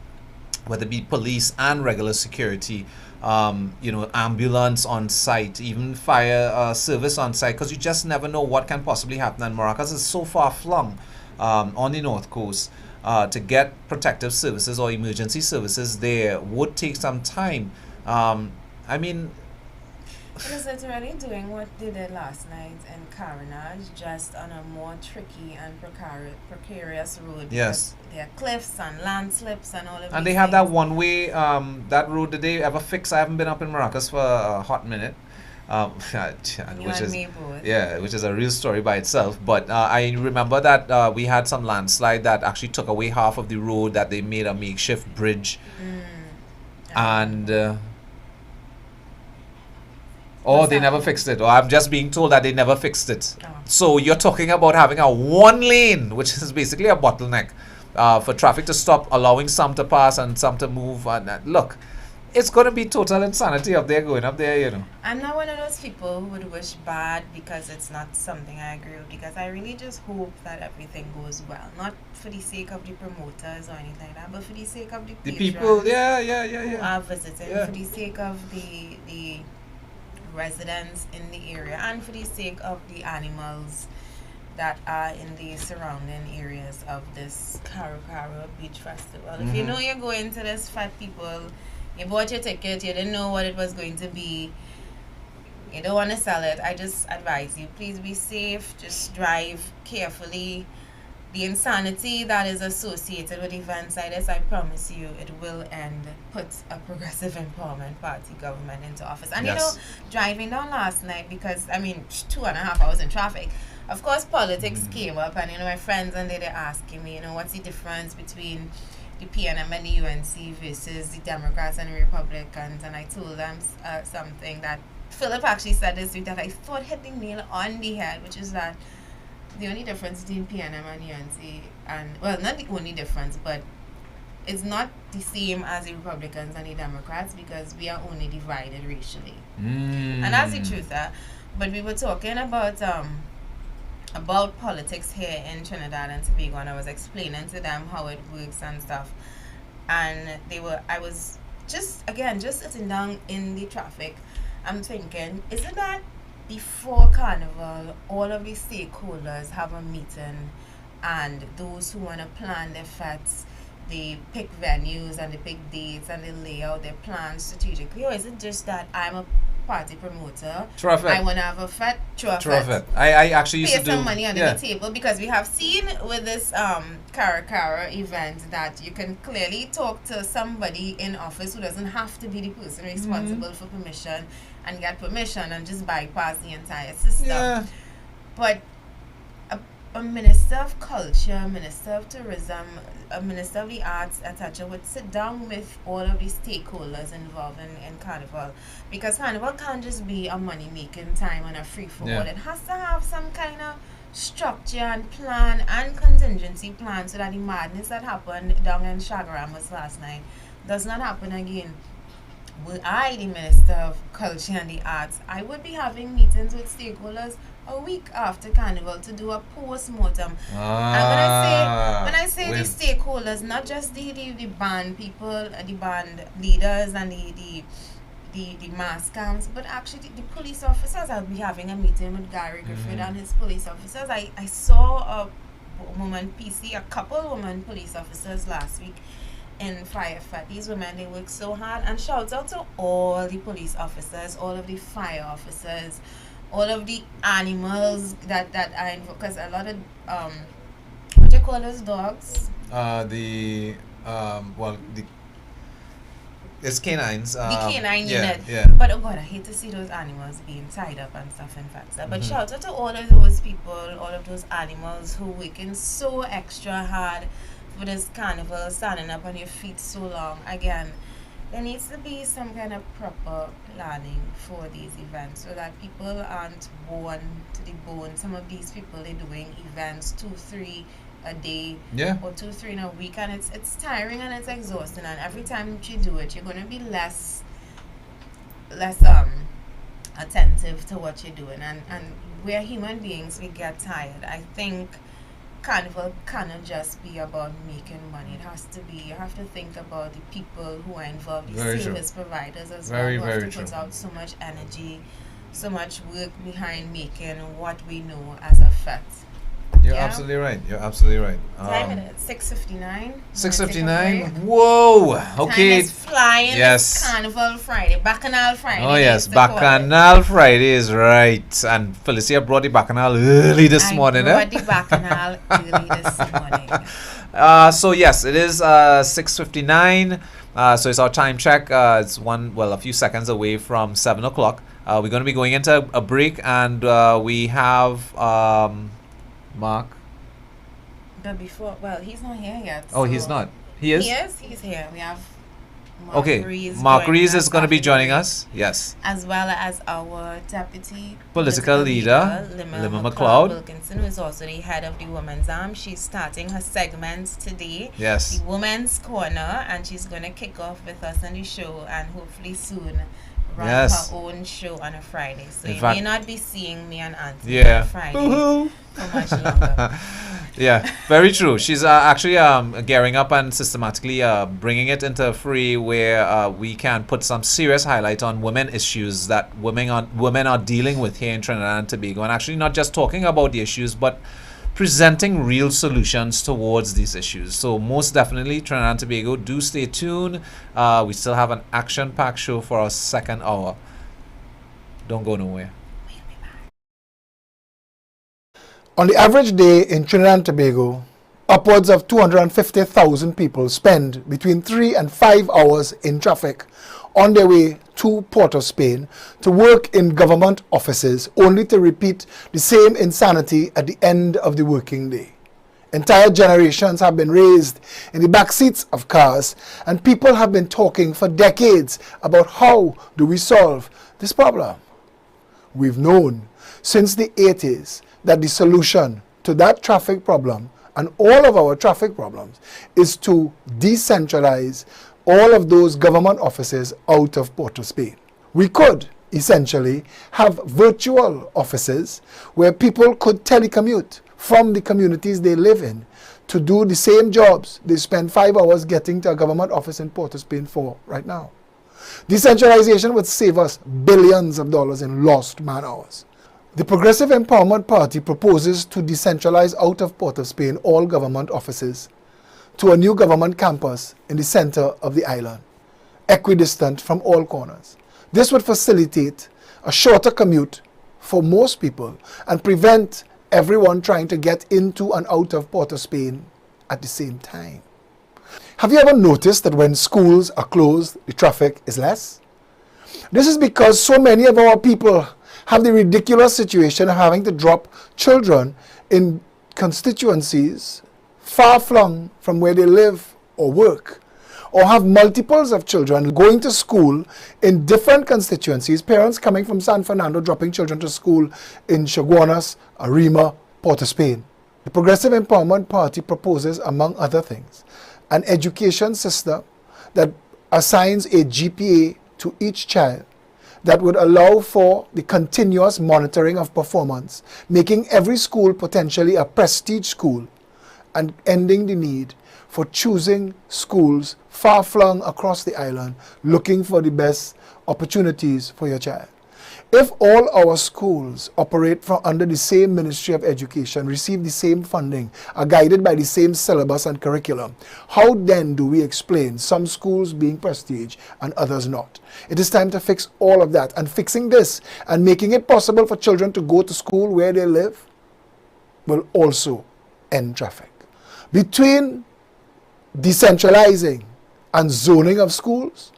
whether it be police and regular security, ambulance on site, even fire service on site, because you just never know what can possibly happen. And Maracas is so far flung on the north coast. To get protective services or emergency services there would take some time. It is literally doing what they did last night in Carenage, just on a more tricky and precarious road. Yes. Because there are cliffs and landslips and all of And these they have that things. one-way, that road. Did they ever fix? I haven't been up in Maracas for a hot minute. Which is me both. Yeah, which is a real story by itself. But I remember that we had some landslide that actually took away half of the road, that they made a makeshift bridge, and they never fixed it. Or I'm just being told that they never fixed it. So you're talking about having a one lane, which is basically a bottleneck for traffic to stop, allowing some to pass and some to move. And look, it's going to be total insanity up there, going up there, you know. I'm not one of those people who would wish bad because it's not something I agree with, because I really just hope that everything goes well. Not for the sake of the promoters or anything like that, but for the sake of the people, who yeah. are visiting, for the sake of the residents in the area, and for the sake of the animals that are in the surrounding areas of this Karo Karo Beach Festival. If you know you're going to this fat people, you bought your ticket, you didn't know what it was going to be, you don't want to sell it, I just advise you, please be safe, just drive carefully. The insanity that is associated with events like this, I promise you, it will end, put a Progressive Empowerment Party government into office. And you know, driving down last night, because, I mean, 2.5 hours in traffic, of course, politics came up, and, you know, my friends and they're asking me, you know, what's the difference between the PNM and the UNC versus the Democrats and the Republicans, and I told them something that Philip actually said this week that I thought hit the nail on the head, which is that the only difference between PNM and UNC, and, well, not the only difference, but it's not the same as the Republicans and the Democrats, because we are only divided racially. And that's the truth. But we were talking about politics here in Trinidad and Tobago, and I was explaining to them how it works and stuff, and I was just sitting down in the traffic, I'm thinking, isn't that before Carnival all of the stakeholders have a meeting, and those who want to plan their fets, they pick venues and they pick dates and they lay out their plans strategically? Or is it just that I'm a party promoter, I want to have a fet, I actually used to do some money under the table? Because we have seen with this Karo Karo event that you can clearly talk to somebody in office who doesn't have to be the person responsible for permission, and get permission and just bypass the entire system. But a minister of culture, minister of tourism, a minister of the arts, etc., would sit down with all of the stakeholders involved in Carnival, because Carnival can't just be a money-making time and a free-for-all. It has to have some kind of structure and plan and contingency plan, so that the madness that happened down in Chaguaramas last night does not happen again. Were I the Minister of Culture and the Arts, I would be having meetings with stakeholders a week after Carnival to do a post-mortem. And when I say the stakeholders, not just the band people, the band leaders and the mass camps, but actually the police officers. I'll be having a meeting with Gary Griffith and his police officers. I saw a couple women police officers last week in Firefight. These women, they work so hard, and shouts out to all the police officers, all of the fire officers, all of the animals that are involved, because a lot of what do you call those dogs? It's canines. The canine unit. Yeah. But oh God, I hate to see those animals being tied up and stuff, in fact. But shout out to all of those people, all of those animals who working so extra hard for this carnival, standing up on your feet so long. Again, there needs to be some kind of proper planning for these events, so that people aren't worn to the bone. Some of these people, they're doing events 2-3 a day, or 2-3 in a week, and it's tiring and it's exhausting, and every time you do it, you're going to be less attentive to what you're doing, and we're human beings, we get tired. I think Carnival cannot just be about making money. It has to be, you have to think about the people who are involved, the service providers as well, who have to put out so much energy, so much work behind making what we know as a fact. You're absolutely right. You're absolutely right. Time it is 6:59. 6:59. Whoa. Okay. Time is flying. Yes. It's Carnival Friday, Bacchanal Friday. Oh yes, Bacchanal Friday is right. And Felicia brought the Bacchanal early this morning. I brought the Bacchanal early this morning. So yes, it is 6:59. So it's our time check. It's a few seconds away from 7 o'clock. We're going to be going into a break, and we have Mark. But before, well, he's not here yet. Oh, he's not. He is? He is. He's here. We have Okay, Mark Rees is going to be joining us. Yes. As well as our deputy political leader, Lima McLeod Wilkinson, who is also the head of the Women's Arm. She's starting her segment today. Yes. The Women's Corner, and she's going to kick off with us on the show and hopefully soon run her own show on a Friday. So you may not be seeing me and Anthony on Friday for much longer. Yeah, very true. She's actually gearing up and systematically bringing it into a fray where we can put some serious highlight on women issues that women are dealing with here in Trinidad and Tobago, and actually not just talking about the issues, but presenting real solutions towards these issues. So most definitely, Trinidad and Tobago, do stay tuned. We still have an action-packed show for our second hour. Don't go nowhere. On the average day in Trinidad and Tobago, upwards of 250,000 people spend between 3 and 5 hours in traffic on their way to Port of Spain to work in government offices, only to repeat the same insanity at the end of the working day. Entire generations have been raised in the back seats of cars, and people have been talking for decades about how do we solve this problem. We've known since the 80s that the solution to that traffic problem and all of our traffic problems is to decentralize all of those government offices out of Port of Spain. We could essentially have virtual offices where people could telecommute from the communities they live in to do the same jobs they spend 5 hours getting to a government office in Port of Spain for right now. Decentralization would save us billions of dollars in lost man hours. The Progressive Empowerment Party proposes to decentralize out of Port of Spain all government offices to a new government campus in the center of the island, equidistant from all corners. This would facilitate a shorter commute for most people and prevent everyone trying to get into and out of Port of Spain at the same time. Have you ever noticed that when schools are closed, the traffic is less? This is because so many of our people have the ridiculous situation of having to drop children in constituencies far-flung from where they live or work, or have multiples of children going to school in different constituencies, parents coming from San Fernando dropping children to school in Chaguanas, Arima, Port of Spain. The Progressive Empowerment Party proposes, among other things, an education system that assigns a GPA to each child that would allow for the continuous monitoring of performance, making every school potentially a prestige school, and ending the need for choosing schools far-flung across the island, looking for the best opportunities for your child. If all our schools operate from under the same Ministry of Education, receive the same funding, are guided by the same syllabus and curriculum, how then do we explain some schools being prestige and others not? It is time to fix all of that, and fixing this and making it possible for children to go to school where they live will also end traffic. Between decentralizing and zoning of schools,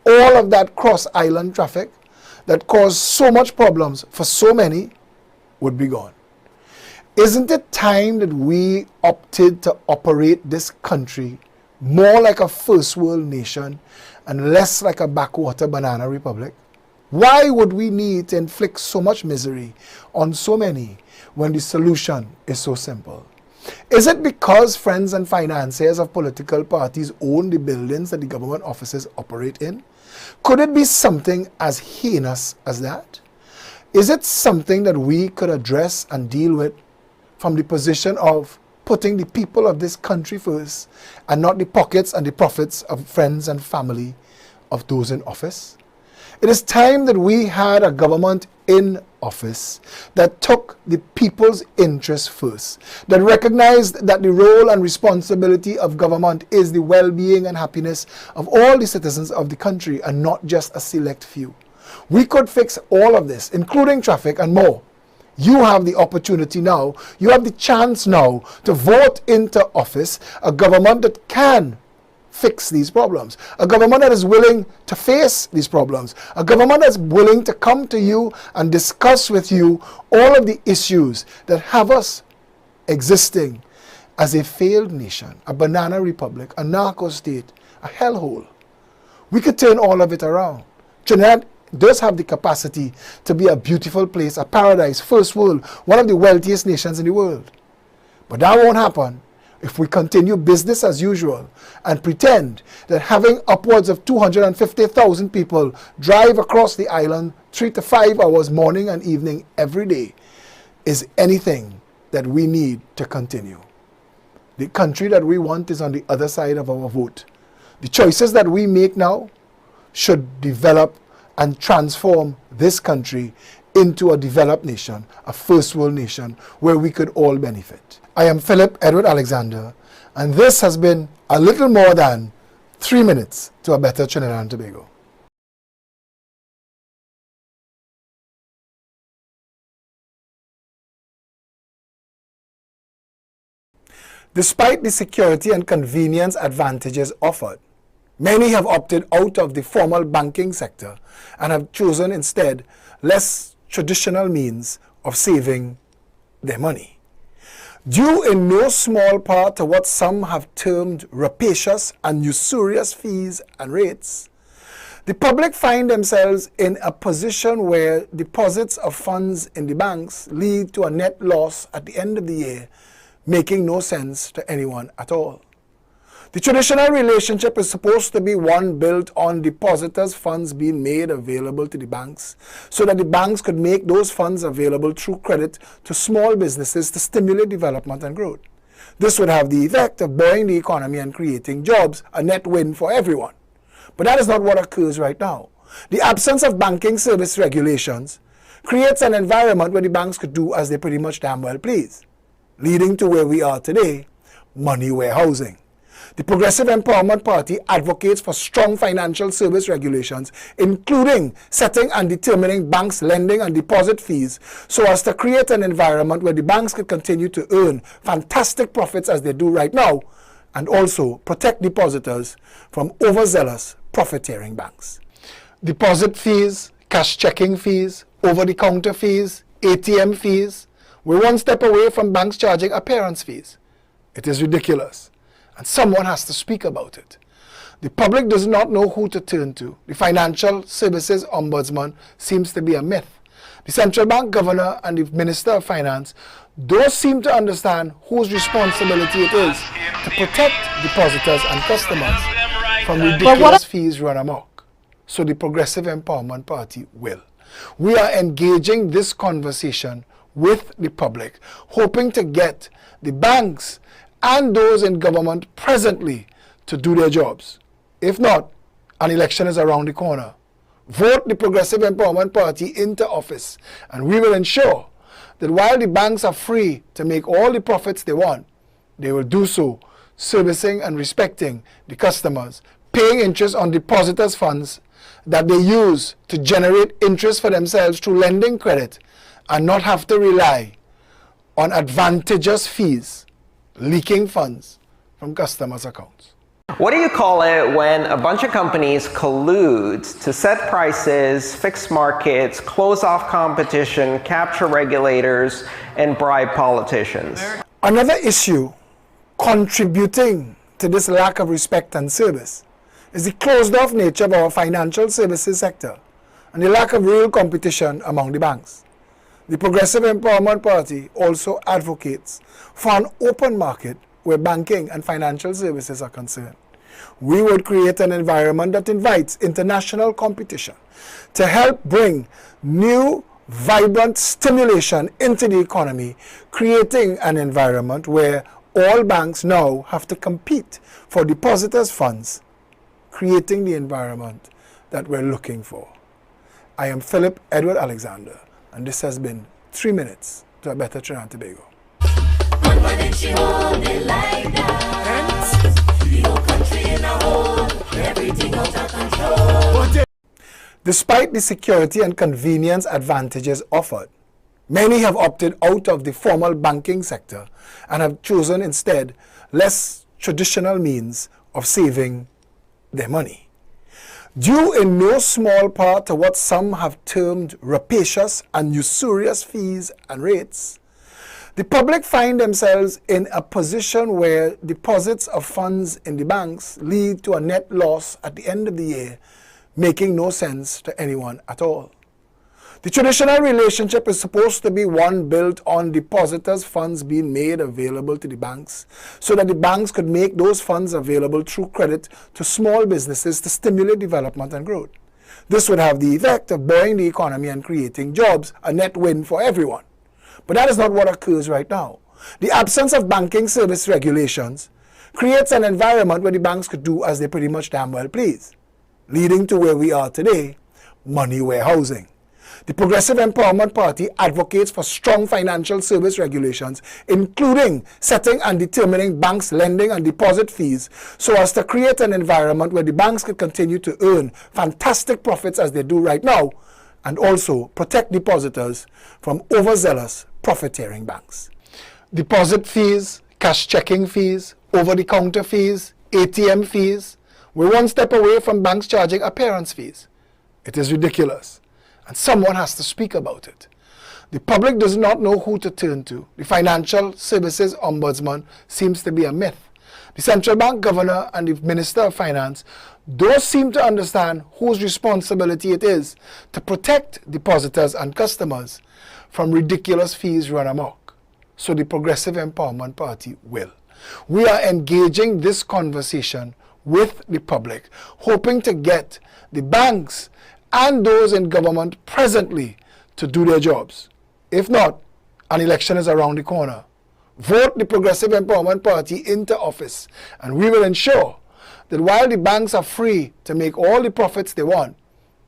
all of that cross-island traffic that caused so much problems for so many would be gone. Isn't it time that we opted to operate this country more like a first world nation and less like a backwater banana republic? Why would we need to inflict so much misery on so many when the solution is so simple? Is it because friends and financiers of political parties own the buildings that the government offices operate in? Could it be something as heinous as that? Is it something that we could address and deal with from the position of putting the people of this country first and not the pockets and the profits of friends and family of those in office? It is time that we had a government in office that took the people's interests first, that recognized that the role and responsibility of government is the well-being and happiness of all the citizens of the country and not just a select few. We could fix all of this, including traffic and more. You have the opportunity now, you have the chance now to vote into office a government that can fix these problems, a government that is willing to face these problems, a government that's willing to come to you and discuss with you all of the issues that have us existing as a failed nation, a banana republic, a narco state, a hellhole. We could turn all of it around. Trinidad does have the capacity to be a beautiful place, a paradise, first world, one of the wealthiest nations in the world. But that won't happen if we continue business as usual and pretend that having upwards of 250,000 people drive across the island 3 to 5 hours morning and evening every day is anything that we need to continue. The country that we want is on the other side of our vote. The choices that we make now should develop and transform this country into a developed nation, a first world nation where we could all benefit. I am Philip Edward Alexander, and this has been a little more than 3 minutes to a better Trinidad and Tobago. Despite the security and convenience advantages offered, many have opted out of the formal banking sector and have chosen instead less traditional means of saving their money. Due in no small part to what some have termed rapacious and usurious fees and rates, the public find themselves in a position where deposits of funds in the banks lead to a net loss at the end of the year, making no sense to anyone at all. The traditional relationship is supposed to be one built on depositors' funds being made available to the banks so that the banks could make those funds available through credit to small businesses to stimulate development and growth. This would have the effect of buoying the economy and creating jobs, a net win for everyone. But that is not what occurs right now. The absence of banking service regulations creates an environment where the banks could do as they pretty much damn well please, leading to where we are today, money warehousing. The Progressive Empowerment Party advocates for strong financial service regulations, including setting and determining banks' lending and deposit fees so as to create an environment where the banks can continue to earn fantastic profits as they do right now, and also protect depositors from overzealous profiteering banks. Deposit fees, cash checking fees, over-the-counter fees, ATM fees, we're one step away from banks charging appearance fees. It is ridiculous, and someone has to speak about it. The public does not know who to turn to. The Financial Services Ombudsman seems to be a myth. The central bank governor and the Minister of Finance don't seem to understand whose responsibility it is to protect depositors and customers from ridiculous fees run amok. So the Progressive Empowerment Party will. We are engaging this conversation with the public, hoping to get the banks and those in government presently to do their jobs. If not, an election is around the corner. Vote the Progressive Empowerment Party into office, and we will ensure that while the banks are free to make all the profits they want, they will do so servicing and respecting the customers, paying interest on depositors' funds that they use to generate interest for themselves through lending credit, and not have to rely on advantageous fees, leaking funds from customers' accounts. What do you call it when a bunch of companies collude to set prices, fix markets, close off competition, capture regulators, and bribe politicians? Another issue contributing to this lack of respect and service is the closed-off nature of our financial services sector and the lack of real competition among the banks. The Progressive Empowerment Party also advocates for an open market where banking and financial services are concerned. We would create an environment that invites international competition to help bring new, vibrant stimulation into the economy, creating an environment where all banks now have to compete for depositors' funds, creating the environment that we're looking for. I am Philip Edward Alexander, and this has been 3 minutes to a better Trinidad and Tobago. Despite the security and convenience advantages offered, many have opted out of the formal banking sector and have chosen instead less traditional means of saving their money. Due in no small part to what some have termed rapacious and usurious fees and rates, The public find themselves in a position where deposits of funds in the banks lead to a net loss at the end of the year, making no sense to anyone at all. The traditional relationship is supposed to be one built on depositors' funds being made available to the banks so that the banks could make those funds available through credit to small businesses to stimulate development and growth. This would have the effect of buoying the economy and creating jobs, a net win for everyone. But that is not what occurs right now. The absence of banking service regulations creates an environment where the banks could do as they pretty much damn well please, leading to where we are today, money warehousing. The Progressive Empowerment Party advocates for strong financial service regulations, including setting and determining banks' lending and deposit fees so as to create an environment where the banks can continue to earn fantastic profits as they do right now, and also protect depositors from overzealous profiteering banks. Deposit fees, cash checking fees, over-the-counter fees, ATM fees, we're one step away from banks charging appearance fees. It is ridiculous, and someone has to speak about it. The public does not know who to turn to. The Financial Services Ombudsman seems to be a myth. The central bank governor and the Minister of Finance don't seem to understand whose responsibility it is to protect depositors and customers from ridiculous fees run amok. So the Progressive Empowerment Party will. We are engaging this conversation with the public, hoping to get the banks and those in government presently to do their jobs. If not, an election is around the corner. Vote the Progressive Empowerment Party into office, and we will ensure that while the banks are free to make all the profits they want,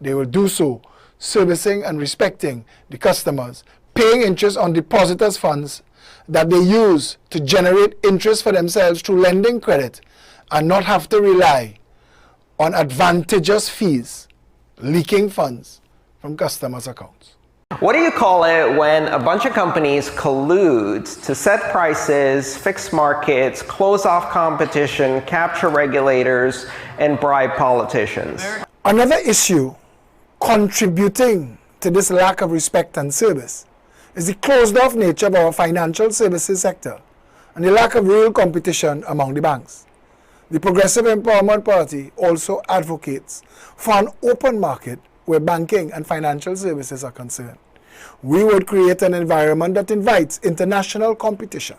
they will do so servicing and respecting the customers, paying interest on depositors' funds that they use to generate interest for themselves through lending credit, and not have to rely on advantageous fees, leaking funds from customers' accounts. What do you call it when a bunch of companies collude to set prices, fix markets, close off competition, capture regulators, and bribe politicians? Another issue contributing to this lack of respect and service is the closed-off nature of our financial services sector and the lack of real competition among the banks. The Progressive Empowerment Party also advocates for an open market where banking and financial services are concerned. We would create an environment that invites international competition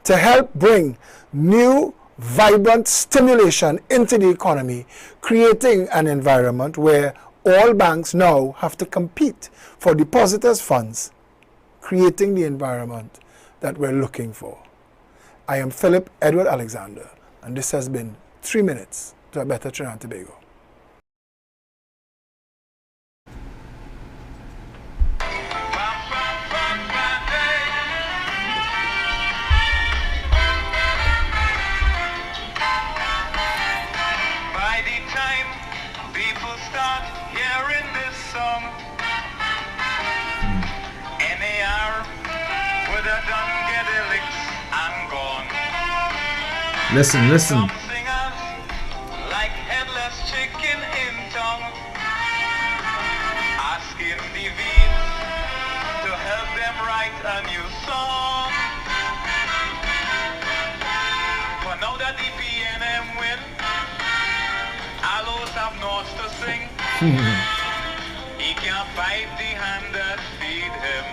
to help bring new, vibrant stimulation into the economy, creating an environment where all banks now have to compete for depositors' funds, creating the environment that we're looking for. I am Philip Edward Alexander, and this has been 3 Minutes to a Better Trinidad and Tobago. Listen, listen. Like headless chicken in tongue, asking the V's to help them write a new song. For now that the PNM win, Aloes have notes to sing. He can't fight the hand that feed him.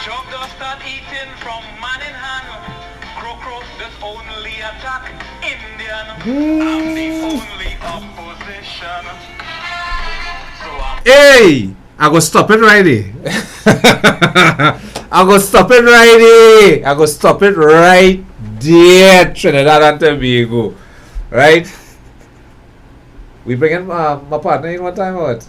Chuck does start eating from man in hand. Crow does only attack Indian. I'm the only opposition. So Hey! I go stop it right there. I go stop it right there. I go stop it right there, Trinidad and Tobago. Right? We bring in my partner in one time or what?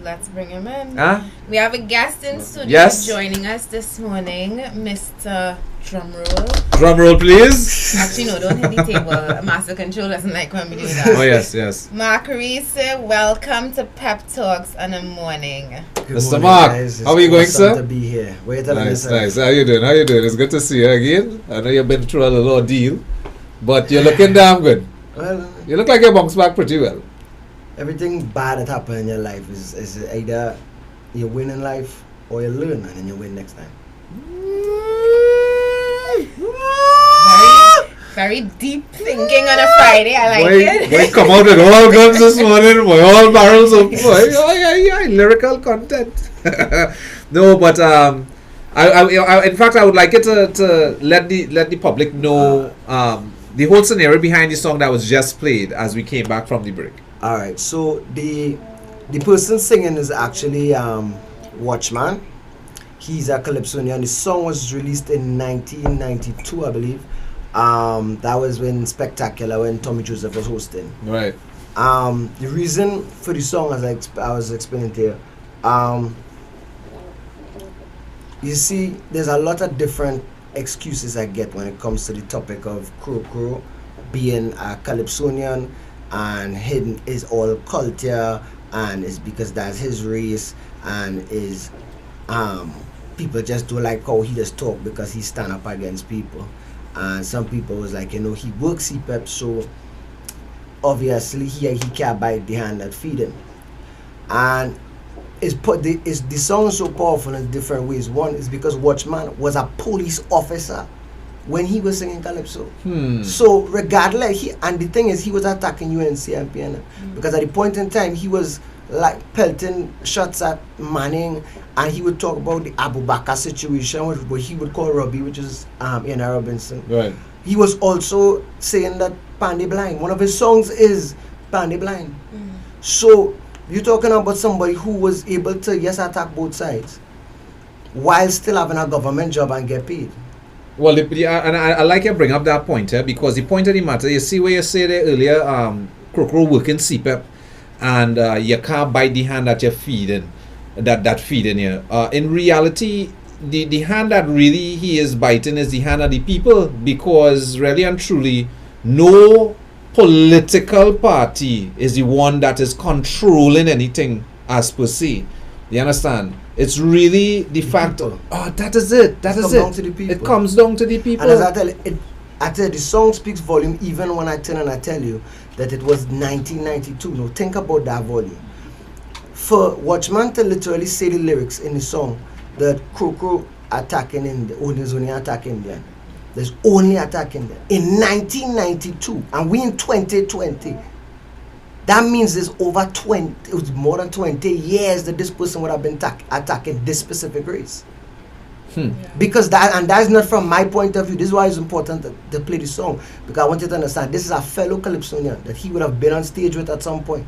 Let's bring him in. Huh? We have a guest in studio joining us this morning, Mr. Drumroll. Drumroll, please. Actually, no, don't hit the table. Master Control doesn't like when we do that. Oh, yes, yes. Mark Reese, welcome to Pep Talks in the morning. Mr. Mark, how are you going, sir? To be here. Nice. How you doing? It's good to see you again. I know you've been through a little ordeal, but you're looking damn good. Well, you look like you bounced back pretty well. Everything bad that happens in your life is either you win in life or you learn and then you win next time? Very deep thinking on a Friday. I like it. Boy, come out with all guns this morning. Boy, all barrels of boy. Lyrical content. No, but I in fact I would like it to let the public know the whole scenario behind the song that was just played as we came back from the break. All right. So the person singing is actually Watchman. He's a Calypsonian. The song was released in 1992, I believe. That was when Spectacular, when Tommy Joseph was hosting. Right. The reason for the song, as I was explaining to you, you see, there's a lot of different excuses I get when it comes to the topic of Krokro being a Calypsonian and hidden is all culture and it's because that's his race and is people just don't like how he just talk because he stand up against people. And some people was like, he works CPEP, so obviously he can't bite the hand that feed him. And the song is so powerful in different ways. One is because Watchman was a police officer when he was singing Calypso. So regardless, and the thing is, he was attacking UNC and PNM because at the point in time he was like pelting shots at Manning, and he would talk about the Abu Bakr situation, which he would call Robbie, which is Ian Robinson. Right. He was also saying that Pandy Blind. One of his songs is Pandy Blind. So you're talking about somebody who was able to attack both sides while still having a government job and get paid. Well, and I like you bring up that point here because the point of the matter, you see where you say there earlier, Krokro working CPEP. And you can't bite the hand that you're feeding, that feeding you. In reality, the hand that really he is biting is the hand of the people, because really and truly, no political party is the one that is controlling anything as per se. You understand? It's really the fact. That is it. That is it. It comes down to the people. And as I tell you, the song speaks volume even when I turn and I tell you that it was 1992. No, think about that volume. For Watchman to literally say the lyrics in the song that Krokro attacking India, there's only attack India. There's only attack India. In 1992, and we in 2020, that means it was more than 20 years that this person would have been attacking this specific race. Because that's not from my point of view. This is why it's important to play the song, because I want you to understand this is a fellow Calypsonian that he would have been on stage with at some point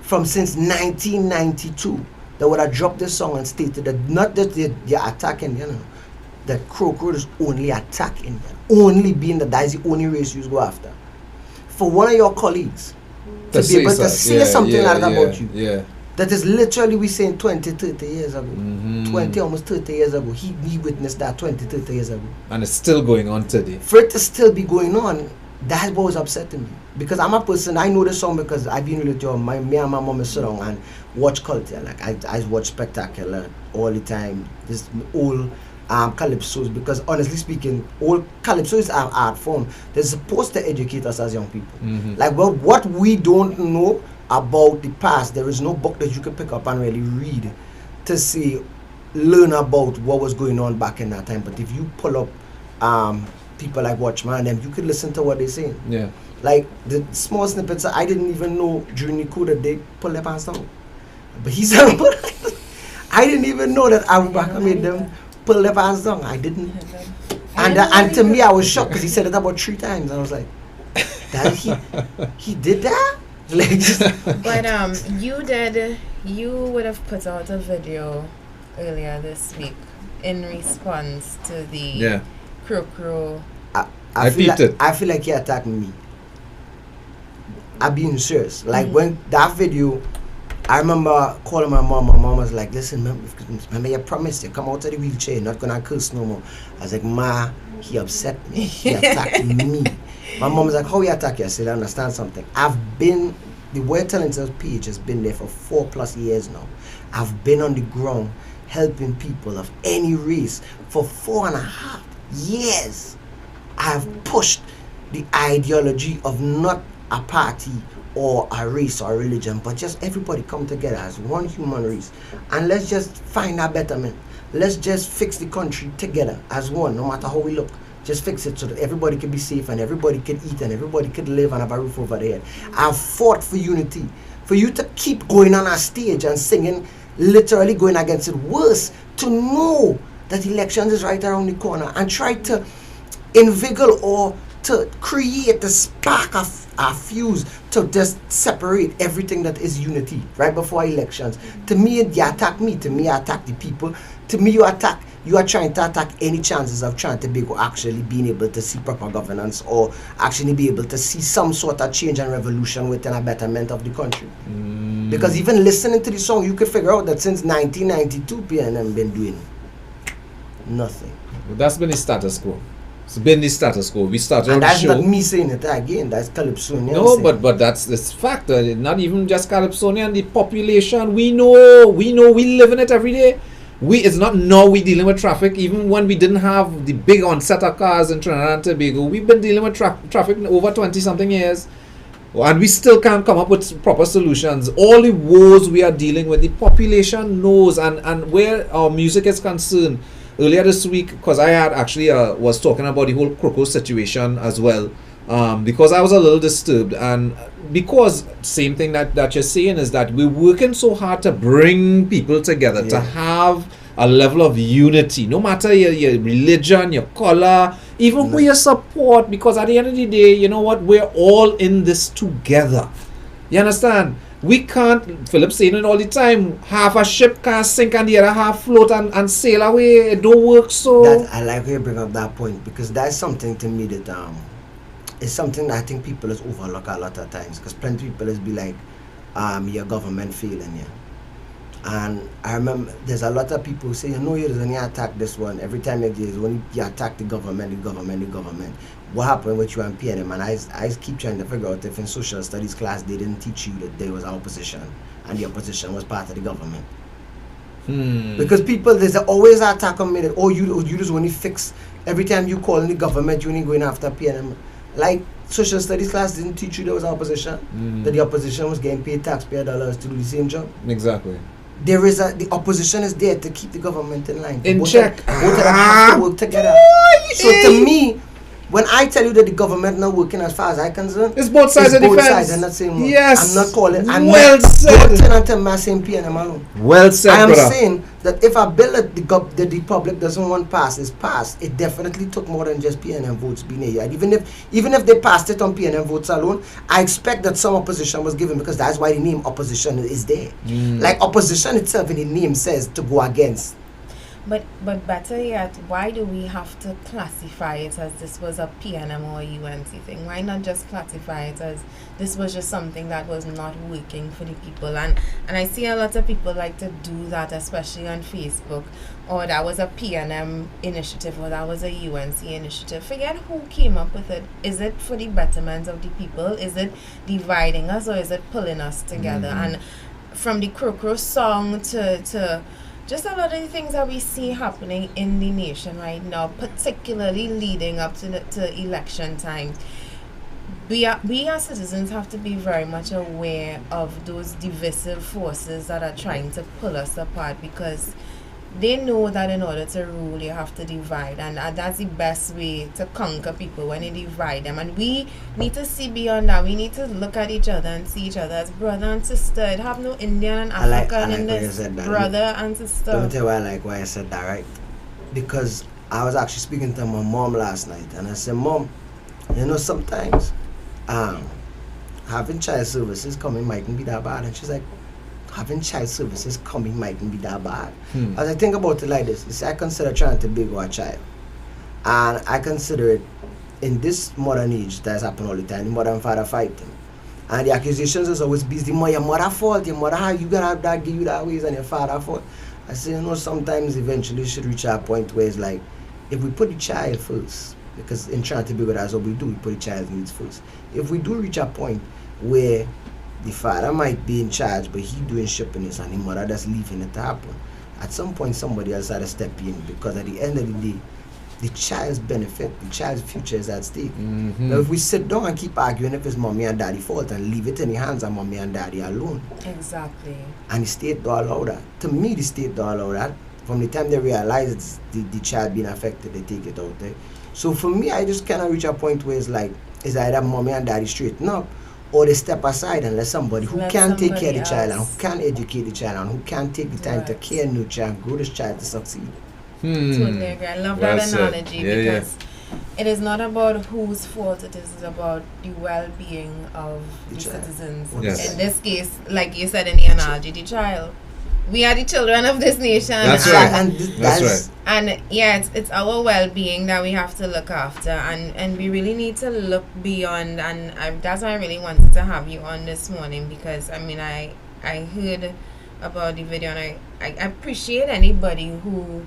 from since 1992 that would have dropped this song and stated that not that they're attacking that Krokro is only attacking only being that is the only race you go after. For one of your colleagues to be able to say something like that about you, that is literally we saying 20, 30 years ago. 20, almost 30 years ago. He witnessed that 20, 30 years ago. And it's still going on today. For it to still be going on, that's what was upsetting me. Because I'm a person, I know the song because I've been with you. Me and my mom is sit down and watch culture. Like I watch Spectacular all the time. This old Calypsos, because honestly speaking, all Calypso is an art form. They're supposed to educate us as young people. Like what we don't know about the past, there is no book that you can pick up and really read to see, learn about what was going on back in that time. But if you pull up people like Watchman, them, you could listen to what they're saying. Yeah. Like the small snippets, I didn't even know during the coup that they pulled their pants down. But he said, I didn't even know that Abu Bakr made them pull their pants down. I didn't. And to me, I was shocked because he said it about 3 times. And I was like, that he did that? But you would have put out a video earlier this week in response to the Krokro. I feel like he attacked me. I'm being serious. Like when that video, I remember calling my mom. My mom was like, listen, remember you promised you come out of the wheelchair, you're not gonna curse no more. I was like, Ma, he upset me. He attacked me. My mom was like, how he attack you? I said, I understand something. The We're Telling Tales page has been there for 4+ years now. I've been on the ground helping people of any race for 4.5 years. I've pushed the ideology of not a party or a race or a religion, but just everybody come together as one human race, and let's just find a betterment. Let's just fix the country together as one, no matter how we look. Just fix it so that everybody can be safe and everybody can eat and everybody can live and have a roof over their head. I've fought for unity. For you to keep going on a stage and singing, literally going against it. Worse, to know that elections is right around the corner and try to inveigle or to create the spark of a fuse to just separate everything that is unity right before elections. To me, you attack me. To me, I attack the people. To me, you are trying to attack any chances of trying to be actually being able to see proper governance or actually be able to see some sort of change and revolution within a betterment of the country. Because even listening to the song, you can figure out that since 1992, PNM been doing nothing. Well, that's been the status quo. It's been the status quo. We started and the that's show. not me saying it again. That's Calypsonian. No, but that's this fact. Not even just Calypsonian. The population. We know. We live in it every day. It's not now we dealing with traffic. Even when we didn't have the big onset of cars in Trinidad and Tobago, we've been dealing with traffic over 20-something years. And we still can't come up with proper solutions. All the woes we are dealing with, the population knows. And where our music is concerned, earlier this week, because I had actually was talking about the whole Croco situation as well, because I was a little disturbed, and because same thing that you're saying is that we're working so hard to bring people together, to have a level of unity, no matter your religion, your color, even who you support, because at the end of the day, you know what, we're all in this together. You understand? We can't, Philip saying it all the time, half a ship can't sink and the other half float and sail away. It don't work so. I like how you bring up that point, because that's something to me that it's something that I think people is overlook a lot of times, because plenty of people is be like, your government failing you. And I remember there's a lot of people who say, you know, you're only attack this one. Every time when you attack the government. What happened with you and PNM? And I keep trying to figure out if in social studies class they didn't teach you that there was opposition and the opposition was part of the government. Because people, there's always an attack on me that, oh, you just only fix, every time you call in the government, you only going after PNM. Like, social studies class didn't teach you there was opposition, that the opposition was getting paid taxpayer dollars to do the same job. Exactly. The opposition is there to keep the government in line. In check. Both of them have to work together. So to me, when I tell you that the government not working as far as I concerned, it's both sides of the fence. Sides, I'm not saying one. Yes. I'm not calling. I'm well not, said. Don't turn and tell me I'm saying PNM alone. Well said, I am brother. saying that if a bill that the public doesn't want passed is passed, it definitely took more than just PNM votes being here. Even if they passed it on PNM votes alone, I expect that some opposition was given, because that's why the name opposition is there. Like opposition itself in the name says to go against. But better yet, why do we have to classify it as this was a PNM or a UNC thing? Why not just classify it as this was just something that was not working for the people? And I see a lot of people like to do that, especially on Facebook. Or that was a PNM initiative, or that was a UNC initiative. Forget who came up with it. Is it for the betterment of the people? Is it dividing us, or is it pulling us together? And from the Croco song to just a lot of the things that we see happening in the nation right now, particularly leading up to election time, we as citizens have to be very much aware of those divisive forces that are trying to pull us apart, because they know that in order to rule, you have to divide, and that's the best way to conquer people, when you divide them. And we need to see beyond that. We need to look at each other and see each other as brother and sister. It have no Indian and African in this. Brother and sister. Let me tell you why I said that, right? Because I was actually speaking to my mom last night, and I said, Mom, you know, sometimes having child services coming mightn't be that bad. And she's like, having child services coming mightn't be that bad. As I think about it like this, you see, I consider trying to big a child, and I consider it in this modern age that's happening all the time, the modern father fighting, and the accusations is always be your mother fault, your mother, how you gonna have that, give you that ways, and your father fault. I say, you know, sometimes eventually you should reach a point where it's like, if we put the child first, because in trying to be good, that's what we do, we put the child's needs first. If we do reach a point where the father might be in charge, but he doing shipping this, and the mother just leaving it to happen, at some point somebody else had to step in, because at the end of the day, the child's benefit, the child's future is at stake. Now, if we sit down and keep arguing if it's mommy and daddy fault and leave it in the hands of mommy and daddy alone, Exactly. and the state don't allow that. To me, the state don't allow that. From the time they realize it's the child being affected, they take it out there. So for me, I just cannot reach a point where it's like, it's either mommy and daddy straighten up, or they step aside and let somebody who can take care of the child and who can educate the child and who can take the time to care, nurture, and grow this child to succeed. Totally agree. I love Well that said. analogy Yeah, yeah. because it is not about whose fault it is about the well-being of the citizens. Yes. In this case, like you said in the analogy, the child. We are the children of this nation. That's right. That's right. And yeah, it's our well-being that we have to look after, and we really need to look beyond. And that's why I really wanted to have you on this morning, because I mean I heard about the video, and I appreciate anybody who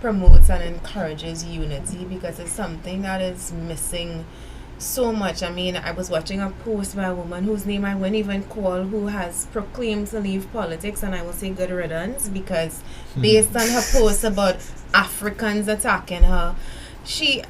promotes and encourages unity, because it's something that is missing so much. I mean, I was watching a post by a woman whose name I wouldn't even call, who has proclaimed to leave politics, and I will say good riddance, because based on her post about Africans attacking her,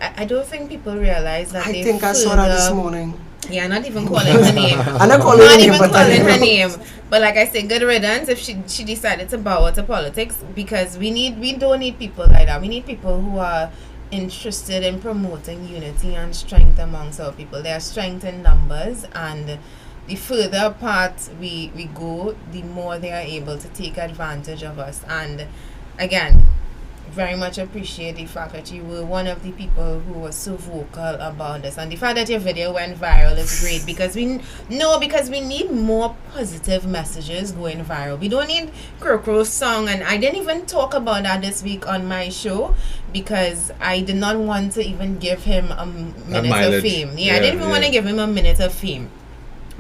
I don't think people realize that I think I saw that this morning. Yeah, not even calling her name. I'm not calling her name, but calling her name. But like I say, good riddance if she decided to bow out to politics, because we don't need people like that. We need people who are interested in promoting unity and strength amongst our people. There are strength in numbers, and the further apart we go, the more they are able to take advantage of us. And again, very much appreciate the fact that you were one of the people who was so vocal about this, and the fact that your video went viral is great, because we need more positive messages going viral. We don't need Krokro's song, and I didn't even talk about that this week on my show, because I did not want to even give him a minute of fame. I didn't even want to give him a minute of fame.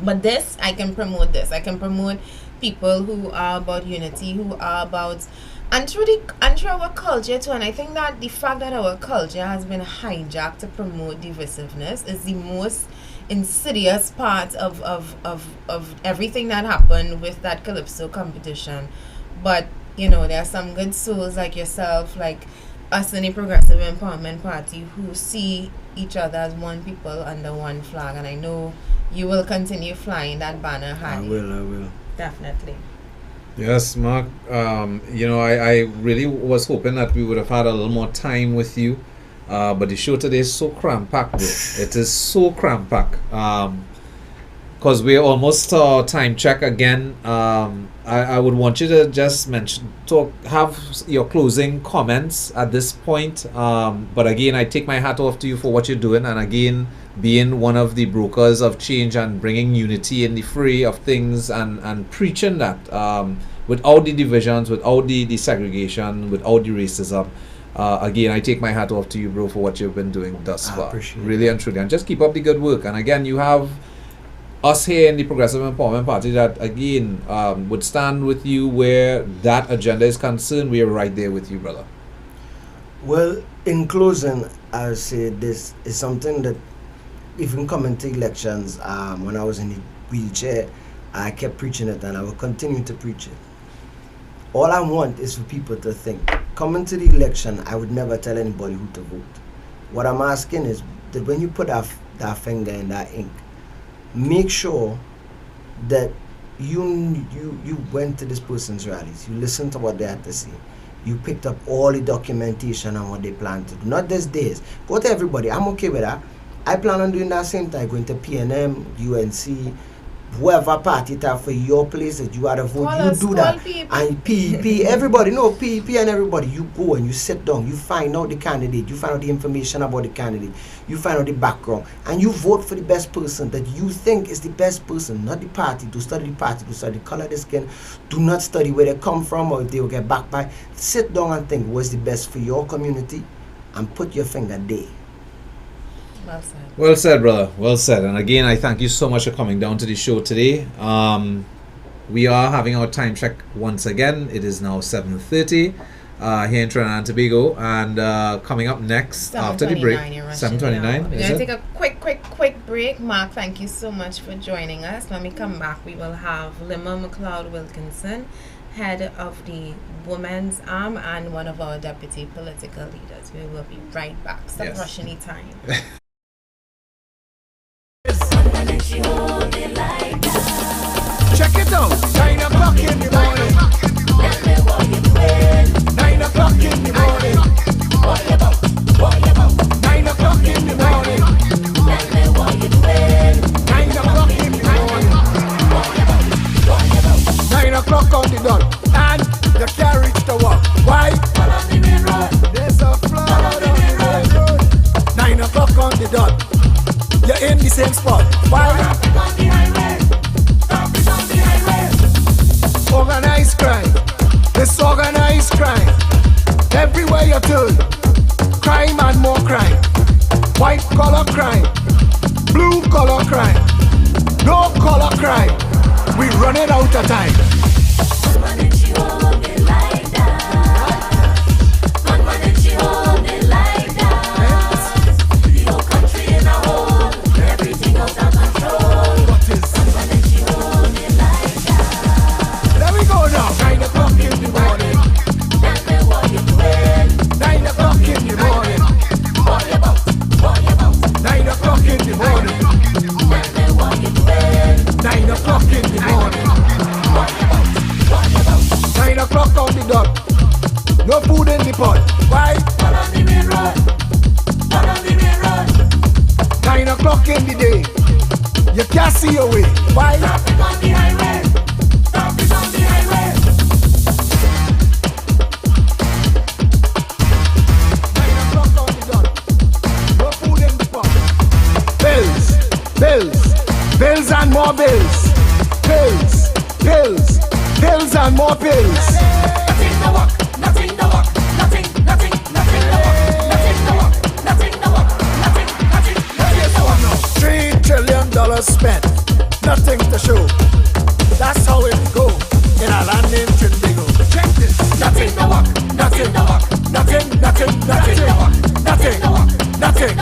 But this, I can promote this. I can promote people who are about unity, who are about, and through our culture too. And I think that the fact that our culture has been hijacked to promote divisiveness is the most insidious part of everything that happened with that Calypso competition. But you know, there are some good souls like yourself, like us in the Progressive Empowerment Party, who see each other as one people under one flag, and I know you will continue flying that banner high. I will. Definitely. Yes, Mark. You know, I really was hoping that we would have had a little more time with you, but the show today is so cram-packed, bro. It is so cram-packed. Because we're almost time check again. I would want you to just have your closing comments at this point. But again, I take my hat off to you for what you're doing, and again, being one of the brokers of change and bringing unity in the fray of things, and preaching that without the divisions, without the segregation, without the racism. Again, I take my hat off to you, bro, for what you've been doing thus far. Really and truly. And just keep up the good work. And again, you have us here in the Progressive Empowerment Party that, again, would stand with you where that agenda is concerned. We are right there with you, brother. Well, in closing, I'll say this is something that, even coming to elections, when I was in the wheelchair, I kept preaching it, and I will continue to preach it. All I want is for people to think. Coming to the election, I would never tell anybody who to vote. What I'm asking is that when you put that finger in that ink, make sure that you went to this person's rallies, you listened to what they had to say, you picked up all the documentation on what they plan to do. Not just this. Go to everybody. I'm okay with that. I plan on doing that same time, going to PNM, UNC, whoever party it have for your place that you had to vote, you do that. And PEP, everybody, no, PEP and everybody, you go and you sit down, you find out the candidate, you find out the information about the candidate, you find out the background, and you vote for the best person that you think is the best person, not the party. To study the party, to study the color of the skin, do not study where they come from or if they will get backed by. Sit down and think what's the best for your community and put your finger there. Well said. Well said, brother. Well said. And again, I thank you so much for coming down to the show today. We are having our time check once again. It is now 7:30 here in Trinidad and Tobago. And coming up next after the break, 7:29. We're going to take a quick break. Mark, thank you so much for joining us. When we come back, we will have Limma McLeod Wilkinson head of the women's arm and one of our deputy political leaders. We will be right back. Stop Yes. rushing the time. Check it out, 9 o'clock in the morning. 9 o'clock in the morning. 9 o'clock in the morning. 9 o'clock in the morning. 9 o'clock on the dot, and you can't reach the walk. Why? There's a flood on the main road. 9 o'clock on the dot, you're in the same spot. Why? Organized crime, disorganized crime. Everywhere you turn, crime and more crime. White collar crime, blue collar crime, no collar crime. We running out of time. There we go now. 9 o'clock in the morning. 9 o'clock in the morning. 9 o'clock in the morning. 9 o'clock in the morning. 9 o'clock on the dot. No food in the pot. Why? 9 o'clock in the day. You can't see your way. Why? Traffic on the highway. Traffic on the highway. 9 o'clock on the dot. No food in the pot. Bills, bills, bills and more bills. Bills, bills, bills and more bills. Nothing to work, nothing to work, nothing, nothing, nothing to work, nothing to work, nothing to work, nothing, nothing, nothing to work. $3 trillion spent, nothing to show. That's how it go in a land named Trinbago. Check this. Nothing to work, nothing to work, nothing, nothing, nothing to work, nothing, nothing,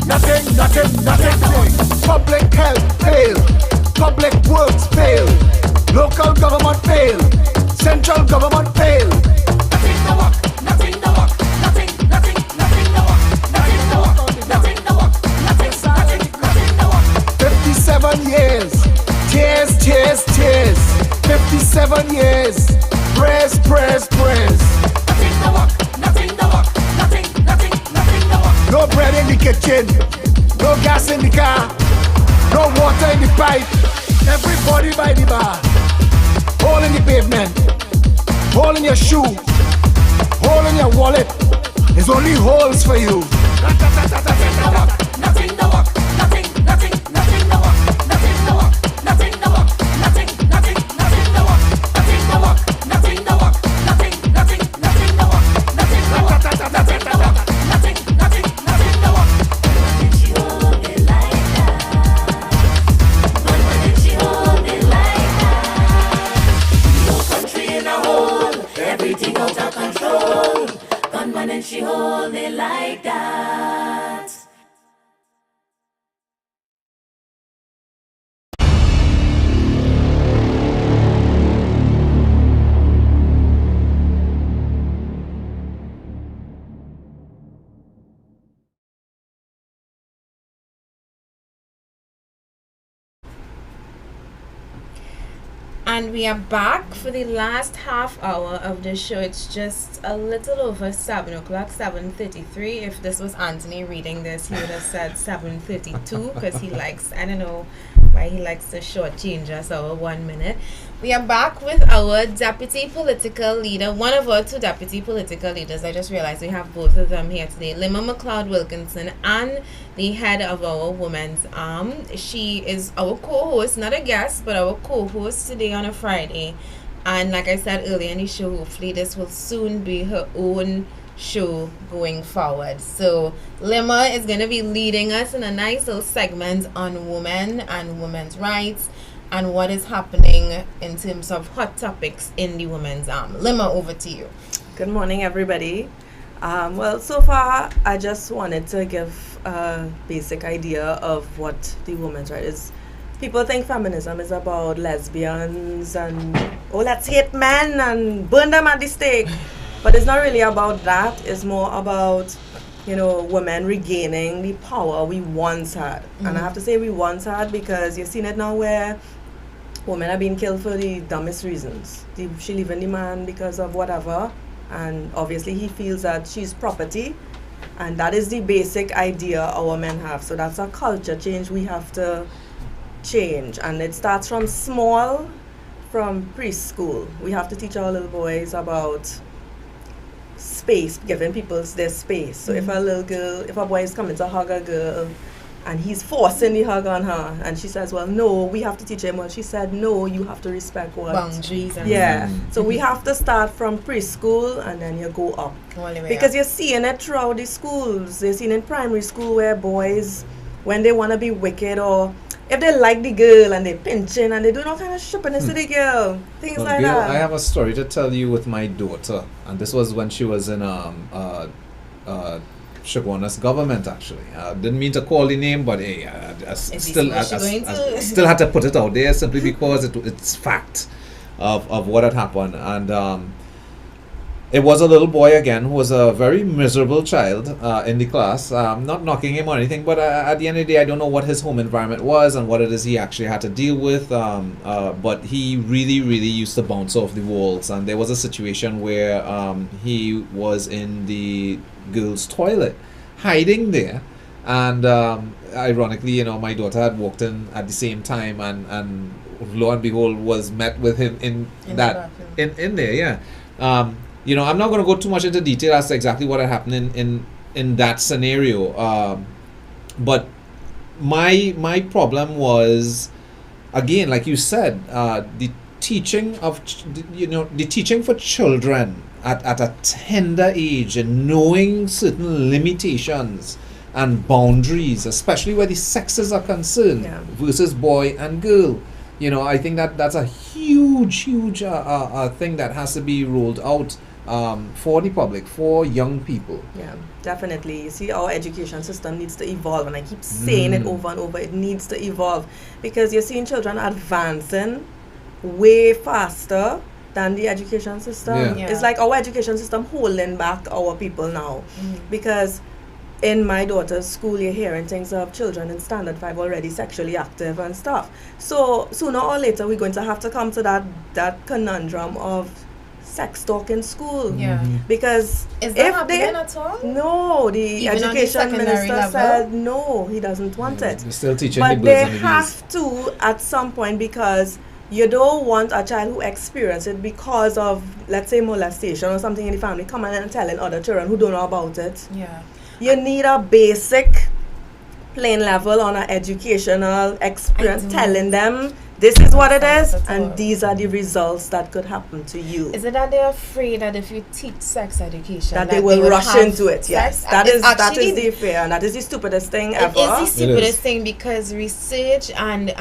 nothing, nothing, nothing. Public health fail, public works fail, local government fail, central government fail. Nothing to work, nothing to work, nothing, nothing, nothing to work, nothing to work, nothing to work, nothing, nothing, nothing to work. 57 years, tears, tears, tears. 57 years, prayers, prayers, prayers. Nothing to work, nothing to work, nothing, nothing, nothing to work. No bread in the kitchen, no gas in the car, no water in the pipe. Everybody by the bar. Hole in the pavement, hole in your shoe, hole in your wallet. There's only holes for you. Nothing to work, nothing to work, nothing, nothing, nothing to work, nothing to work, nothing to work, nothing, nothing, nothing to work, nothing to work, nothing to work, nothing, nothing, nothing to work, nothing to work, nothing to work, nothing, nothing, nothing to work. She hold it like that. She hold it like that. Your country in a hole, everything out of control. Gunman and she hold it like that. And we are back for the last half hour of the show. It's just a little over 7 o'clock, 7:33. If this was Anthony reading this, he would have said 7:32 because he likes, I don't know why he likes to shortchange us our 1 minute. We are back with our deputy political leader, one of our two deputy political leaders. I just realized we have both of them here today, Limma McLeod Wilkinson, and the head of our women's arm. She is our co-host, not a guest, but our co-host today on a Friday. And like I said earlier in the show, hopefully this will soon be her own show going forward. So Limma is going to be leading us in a nice little segment on women and women's rights and what is happening in terms of hot topics in the women's arm. Limma, over to you. Good morning, everybody. Well, so far, I just wanted to give a basic idea of what the women's right is. people think feminism is about lesbians and, oh, let's hate men and burn them at the stake. But it's not really about that. It's more about, you know, women regaining the power we once had. And I have to say we once had because you've seen it now where women are being killed for the dumbest reasons. She leaving the man because of whatever, and obviously he feels that she's property, and that is the basic idea our men have. So that's a culture change we have to change, and it starts from small, from preschool. We have to teach our little boys about space, giving people their space. So if a boy is coming to hug a girl, and he's forcing the hug on her, and she says, well, no, we have to teach him. Well, she said, no, you have to respect what? Boundaries. So we have to start from preschool, and then you go up. Because you're seeing it throughout the schools. You're seeing in primary school where boys, when they want to be wicked, or if they like the girl and they pinching and they do all kind of shoppiness to the girl, things like Gail, that. I have a story to tell you with my daughter, and this was when she was in Shogunas government, actually. Didn't mean to call the name, but hey, I still had to put it out there simply because it's fact of what had happened. And it was a little boy again who was a very miserable child in the class. Not knocking him or anything, but at the end of the day, I don't know what his home environment was and what it is he actually had to deal with. But he really, really used to bounce off the walls. And there was a situation where he was in the girls' toilet, hiding there. And ironically, you know, my daughter had walked in at the same time, and lo and behold, was met with him in there. Yeah. You know, I'm not going to go too much into detail as to exactly what had happened in that scenario. But my problem was, again, like you said, the teaching for children at a tender age and knowing certain limitations and boundaries, especially where the sexes are concerned, versus boy and girl. You know, I think that's a huge thing that has to be rolled out for the public, for young people. Yeah, definitely. You see, our education system needs to evolve, and I keep saying it over and over. It needs to evolve because you're seeing children advancing way faster than the education system. It's like our education system holding back our people now, because in my daughter's school, you're hearing things of children in Standard 5 already sexually active and stuff. So sooner or later, we're going to have to come to that conundrum of sex talk in school. Because is that happening at all? No, the Even education minister level? said no, he doesn't want it. They're still teaching but the birds they and the bees. have to at some point, because you don't want a child who experienced it because of, let's say, molestation or something in the family coming and telling other children who don't know about it. You need a basic plain level on an educational experience, telling them this is what it is and these are the results that could happen to you. Is it that they're afraid that if you teach sex education that they will rush into it? Yes, that is the fear, and that is the stupidest thing ever. It is the stupidest thing, because research and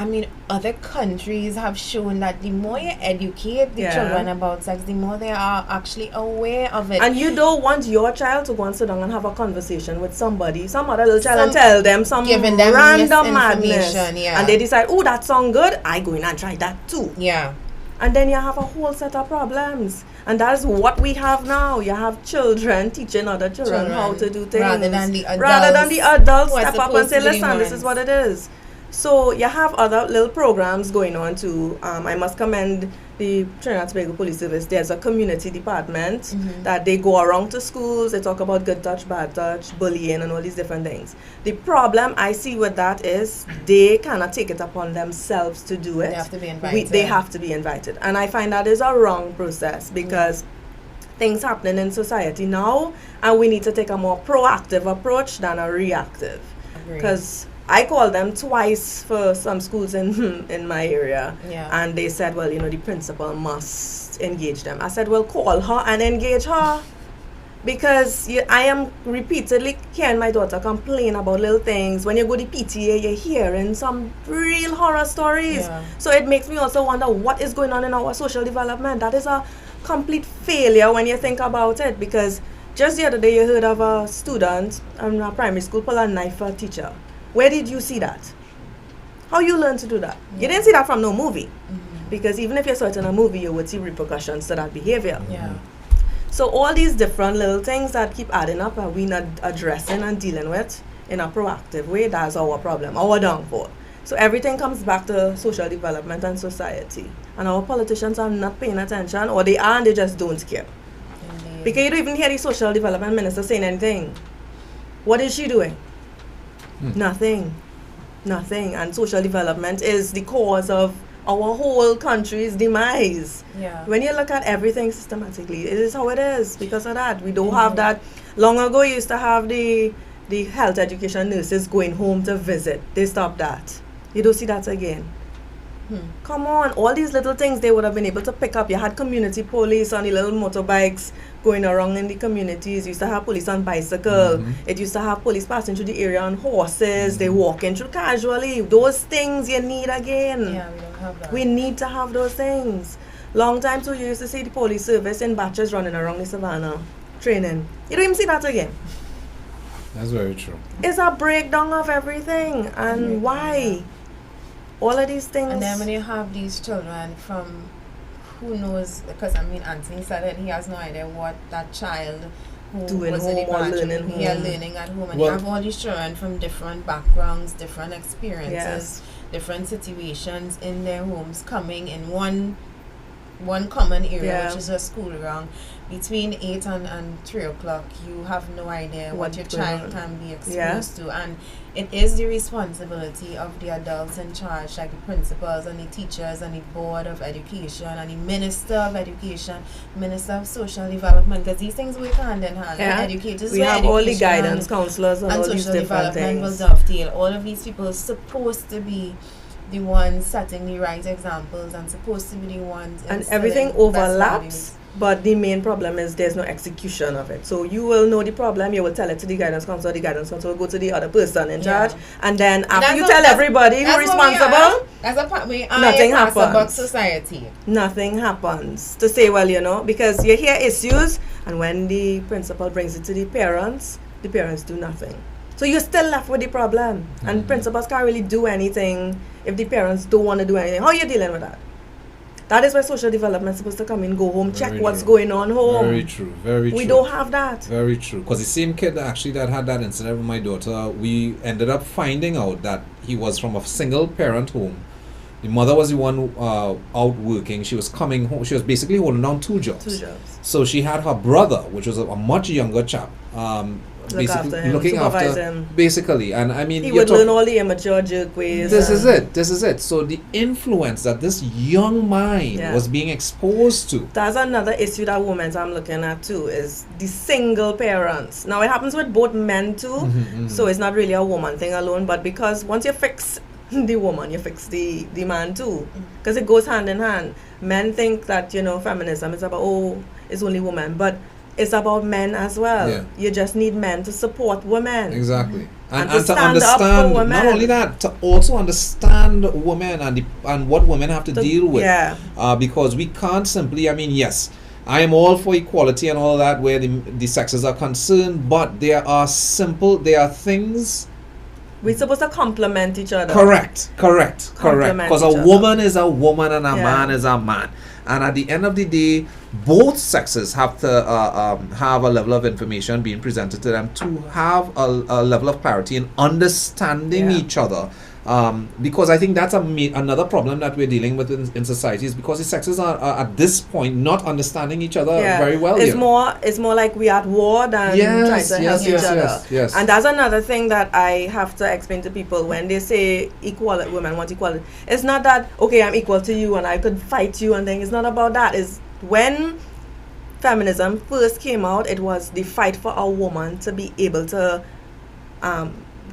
other countries have shown that the more you educate the children about sex, the more they are actually aware of it. And you don't want your child to go and sit down and have a conversation with somebody, some other little child, and tell them some random madness, and they decide, oh, that sounds good, I go in and try that too. And then you have a whole set of problems. And that's what we have now. You have children teaching other children how to do things. Rather than the adults step up and say, listen, this is what it is. So you have other little programs going on too. I must commend the Trinidad Tobago Police Service. There's a community department that they go around to schools. They talk about good touch, bad touch, bullying, and all these different things. The problem I see with that is they cannot take it upon themselves to do it. They have to be invited. They have to be invited. And I find that is a wrong process, because things happening in society now, and we need to take a more proactive approach than a reactive. Because I called them twice for some schools in my area, and they said, well, the principal must engage them. I said, well, call her and engage her, because I am repeatedly hearing my daughter complain about little things. When you go to PTA, you're hearing some real horror stories. So it makes me also wonder what is going on in our social development. That is a complete failure when you think about it, because just the other day you heard of a student in a primary school pull a knife for a teacher. Where did you see that? How you learn to do that? You didn't see that from no movie. Because even if you saw it in a movie, you would see repercussions to that behavior. Yeah. So all these different little things that keep adding up are we not addressing and dealing with in a proactive way. That's our problem, our downfall. So everything comes back to social development and society. And our politicians are not paying attention, or they are and they just don't care. Because you don't even hear the social development minister saying anything. What is she doing? Nothing. Nothing. And social development is the cause of our whole country's demise. Yeah. When you look at everything systematically, it is how it is because of that. We don't have that. Long ago, you used to have the health education nurses going home to visit. They stopped that. You don't see that again. Come on, all these little things they would have been able to pick up. You had community police on the little motorbikes going around in the communities. You used to have police on bicycle. It used to have police passing through the area on horses. They walking through casually. Those things you need again. Yeah, we don't have that. We need to have those things. Long time too, you used to see the police service in batches running around the savannah training. You don't even see that again. That's very true. It's a breakdown of everything. And why? All of these things. And then when you have these children from who knows, because I mean Anthony said it, he has no idea what that child who Doing was in the home or bathroom, learning yeah, home. learning at home, and Well- you have all these children from different backgrounds, different experiences, Yes. different situations in their homes, coming in one common area, Yeah. which is a school ground. Between 8 and 3 o'clock, you have no idea what What's your going child on. can be exposed Yeah. to, and it is the responsibility of the adults in charge, like the principals and the teachers and the board of education and the minister of education, minister of social development, because these things work hand in hand. Yeah. Educators, We where have all the education guidance counselors and all these social different development things. will dovetail. All of these people are supposed to be the ones setting the right examples and supposed to be the ones And instilling everything best overlaps, values. but the main problem is there's no execution of it. So you will know the problem, you will tell it to the guidance counselor will go to the other person in charge, and then after That's you what- tell that's- everybody who's that's what we responsible, are. That's a part we are nothing a class above happens. society. Nothing happens. To say, well, because you hear issues, and when the principal brings it to the parents do nothing. So you're still left with the problem, and principals can't really do anything if the parents don't want to do anything. How are you dealing with that? That is where social development is supposed to come in, go home, check Very what's true. going on home. Very true. Very true. We don't have that. Very true. Because the same kid actually that had that incident with my daughter, we ended up finding out that he was from a single parent home. The mother was the one out working. She was coming home. She was basically holding down 2 jobs. 2 jobs. So she had her brother, which was a much younger chap, Look after him, looking supervise after him. basically. And I mean, He you're would talk- learn all the immature jerk ways. This and- is it. This is it. So the influence that this young mind Yeah. was being exposed to. That's another issue that women I'm looking at too, is the single parents. Now it happens with both men too, so it's not really a woman thing alone, but because once you fix the woman, you fix the man too, because it goes hand in hand. Men think that feminism is about it's only women, but it's about men as well. Yeah. You just need men to support women. Exactly. And to to stand up for understand, women. not only that, to also understand women and what women have to deal with. yeah. Because we can't simply, I mean, yes, I am all for equality and all that where the sexes are concerned, but there are things. We're supposed to complement each other. Correct. Complement Because a each other. woman is a woman and a Yeah. man is a man. And at the end of the day, both sexes have to have a level of information being presented to them to have a level of clarity in understanding Yeah. each other. Because I think that's another problem that we're dealing with in society is because the sexes are at this point not understanding each other very well. It's yet. it's more like we at war than trying to help each other. Yes. And that's another thing that I have to explain to people when they say equality, women want equality. It's not that okay, I'm equal to you and I could fight you and things. It's not about that. It's when feminism first came out, it was the fight for a woman to be able to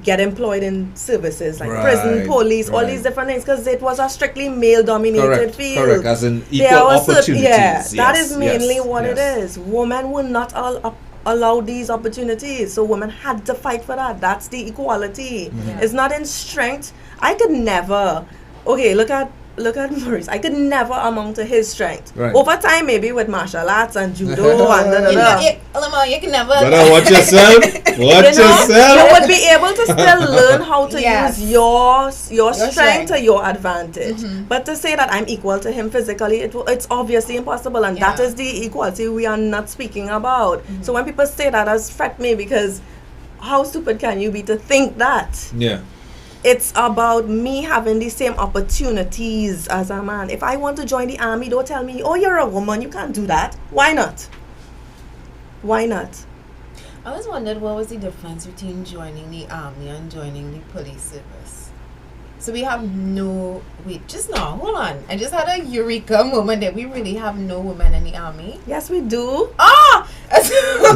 get employed in services like prison, police, all these different things, because it was a strictly male-dominated field. Correct, as in There equal was opportunities. that Yes, is mainly yes, what it yes. is. Women were not allowed these opportunities, so women had to fight for that. That's the equality. Mhm. It's not in strength. I could never. Okay, look at look at Maurice. I could never amount to his strength. Right. Over time, maybe with martial arts and judo and You can never. Better watch yourself. Watch yourself. You would be able to still learn how to use your strength to your advantage. But to say that I'm equal to him physically, it's obviously impossible, and that is the equality we are not speaking about. So when people say that, does fret me, because how stupid can you be to think that? Yeah. It's about me having the same opportunities as a man. If I want to join the army, don't tell me, oh, you're a woman, you can't do that. Why not? Why not? I always wondered what was the difference between joining the army and joining the police service. So we have no, wait, just now, hold on. I just had a eureka moment that we really have no women in the army. Yes, we do. Ah!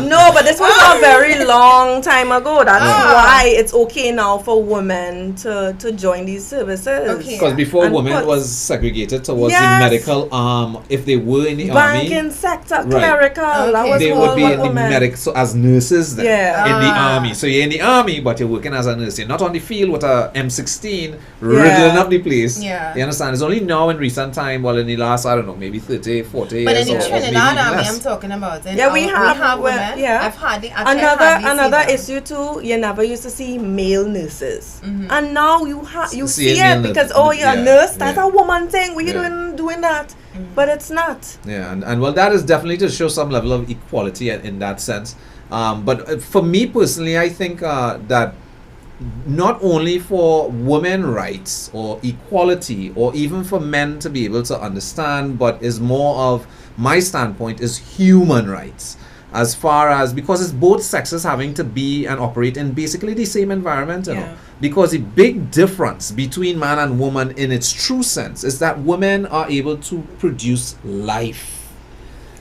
No, but this was a very long time ago. That's why it's okay now for women to join these services. Okay. Because before women was segregated towards the medical arm. If they were in the army, banking sector, clerical, that was they would be in the women. medical, so as nurses then, in the army. So you're in the army, but you're working as a nurse. You're not on the field with a M16 riddling up the place. Yeah. You understand? It's only now in recent time, well, in the last, I don't know, maybe 30, 40 but years. in the or maybe Trinidad army, less. I'm talking about. Yeah, we have women. Yeah. I've hardly Another issue too. You never used to see male nurses, and now you see it because you're a nurse. That's a woman thing. What you doing that? But it's not. Yeah, and well, that is definitely to show some level of equality in that sense. But for me personally, I think that not only for women rights or equality or even for men to be able to understand, but is more of my standpoint is human rights, as far as, because it's both sexes having to be and operate in basically the same environment, you know. Because the big difference between man and woman in its true sense is that women are able to produce life,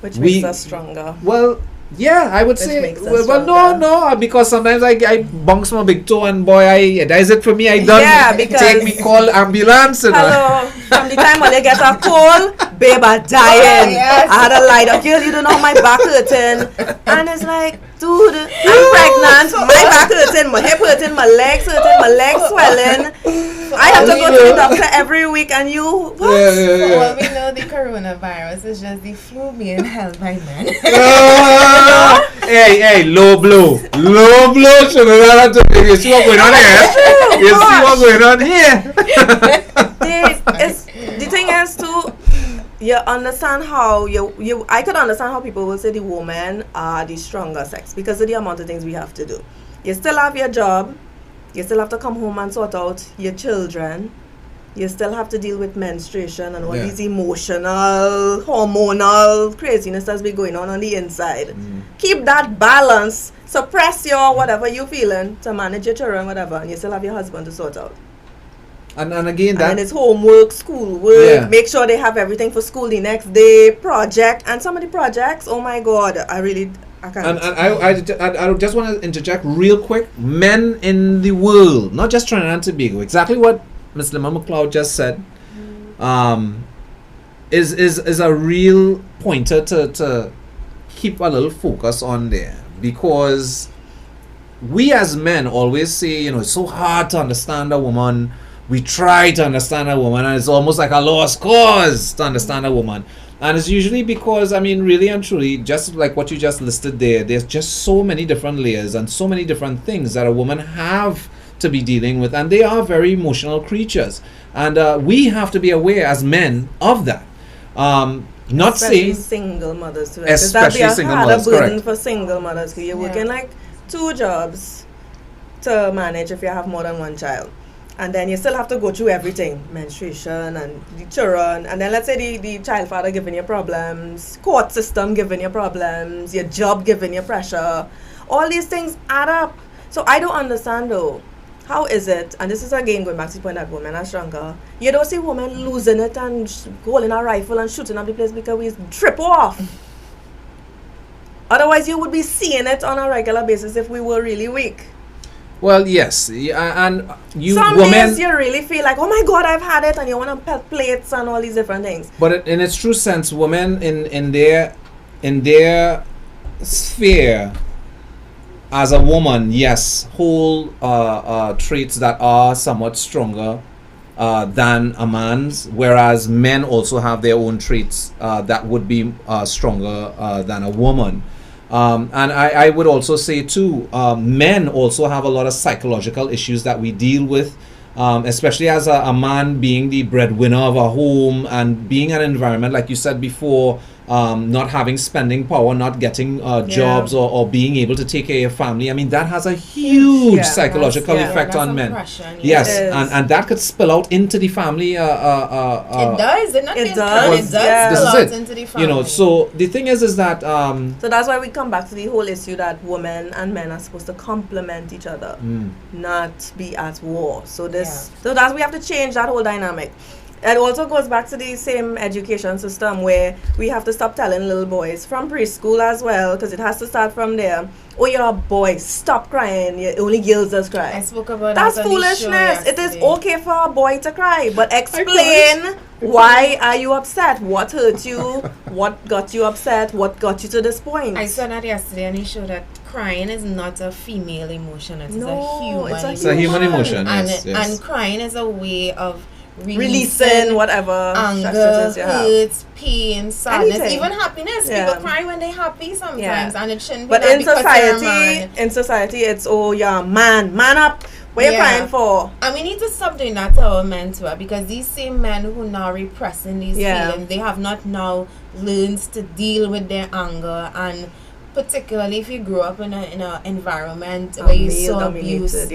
which makes us stronger. Well, yeah, I would say. Well, no, because sometimes I bounce my big toe and boy, that is it for me. I done. Yeah, because take me, call ambulance. Hello, from the time when you get a call, babe, I'm dying. I had a light up, girl, you don't know my back hurting, and it's like, dude, I'm pregnant, my back hurting, my hip hurting, my legs hurting, my legs swelling. I have to go to the doctor every week, and you what? Well, we know the coronavirus is just the flu being held by men. Hey, low blow, Trinidad and Tobago. You see what going on here? You see what going on here? The thing is too, you understand how I could understand how people will say the women are the stronger sex because of the amount of things we have to do. You still have your job, you still have to come home and sort out your children, you still have to deal with menstruation and all these emotional, hormonal craziness that's been going on the inside. Keep that balance, suppress your whatever you're feeling to manage your children, whatever, and you still have your husband to sort out. And again, that, and it's homework, schoolwork, make sure they have everything for school the next day, project, and some of the projects, oh my God, I can't. And I just want to interject real quick. Men in the world, not just Trinidad and Tobago, exactly what Ms. Lemon McLeod just said, is a real pointer to keep a little focus on there, because we as men always say, it's so hard to understand a woman. We try to understand a woman, and it's almost like a lost cause to understand a woman. And it's usually because, really and truly, just like what you just listed there, there's just so many different layers and so many different things that a woman have to be dealing with, and they are very emotional creatures. And we have to be aware as men of that. Not especially saying single mothers too. Especially single mothers, burden correct. for single mothers, because you're working like 2 jobs to manage if you have more than 1 child. And then you still have to go through everything, menstruation and the children, and then let's say the child father giving you problems, court system giving you problems, your job giving you pressure. All these things add up. So I don't understand though, how is it, and this is again going back to the point that women are stronger, you don't see women losing it and holding a rifle and shooting up the place because we trip off. Otherwise you would be seeing it on a regular basis if we were really weak. Well, yes, and you some women. days you really feel like, oh my God, I've had it, and you want to pet plates and all these different things. But in its true sense, women in their sphere as a woman, yes, hold traits that are somewhat stronger than a man's, whereas men also have their own traits that would be stronger than a woman. And I would also say too, men also have a lot of psychological issues that we deal with, especially as a man being the breadwinner of a home and being in an environment, like you said before, not having spending power, not getting jobs or being able to take care of your family. I mean, that has a huge psychological effect on men. Yes, and that could spill out into the family. It does. It does this spill is out into the family. You know, so the thing is that so that's why we come back to the whole issue that women and men are supposed to complement each other, not be at war. So so that's we have to change that whole dynamic. It also goes back to the same education system where we have to stop telling little boys from preschool as well, because it has to start from there. Oh, you're a boy, stop crying. Only girls just cry. I spoke about That's that on the show foolishness. It is yesterday. okay for a boy to cry, but explain why are you upset? What hurt you? What got you upset? What got you to this point? I saw that yesterday and he showed that crying is not a female emotion. It is a human emotion. It's a human emotion, And, yes. and crying is a way of releasing whatever anger, stresses you have. hurt, pain, sadness, Anything. even happiness. Yeah. People cry when they're happy sometimes, and it shouldn't be But that in because you're a society, man. it's man up. What you crying for? And we need to stop doing that to our men too, because these same men who now repressing these feelings, they have not now learned to deal with their anger. And particularly if you grew up in a environment where you saw abuse,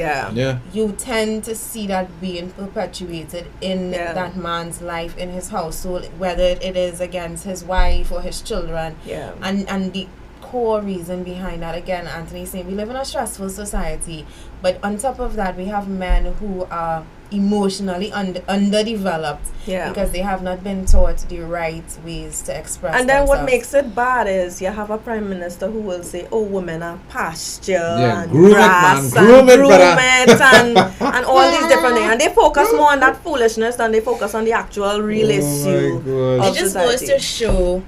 you tend to see that being perpetuated in that man's life, in his household, whether it is against his wife or his children. And the core reason behind that, again, Anthony saying we live in a stressful society, but on top of that we have men who are emotionally underdeveloped because they have not been taught the right ways to express And then what themselves. makes it bad is you have a prime minister who will say, oh, women are pasture and groom it, grass man. Groom it, and brother. and all these different things. And they focus more on that foolishness than they focus on the actual real issue of It just society. goes to show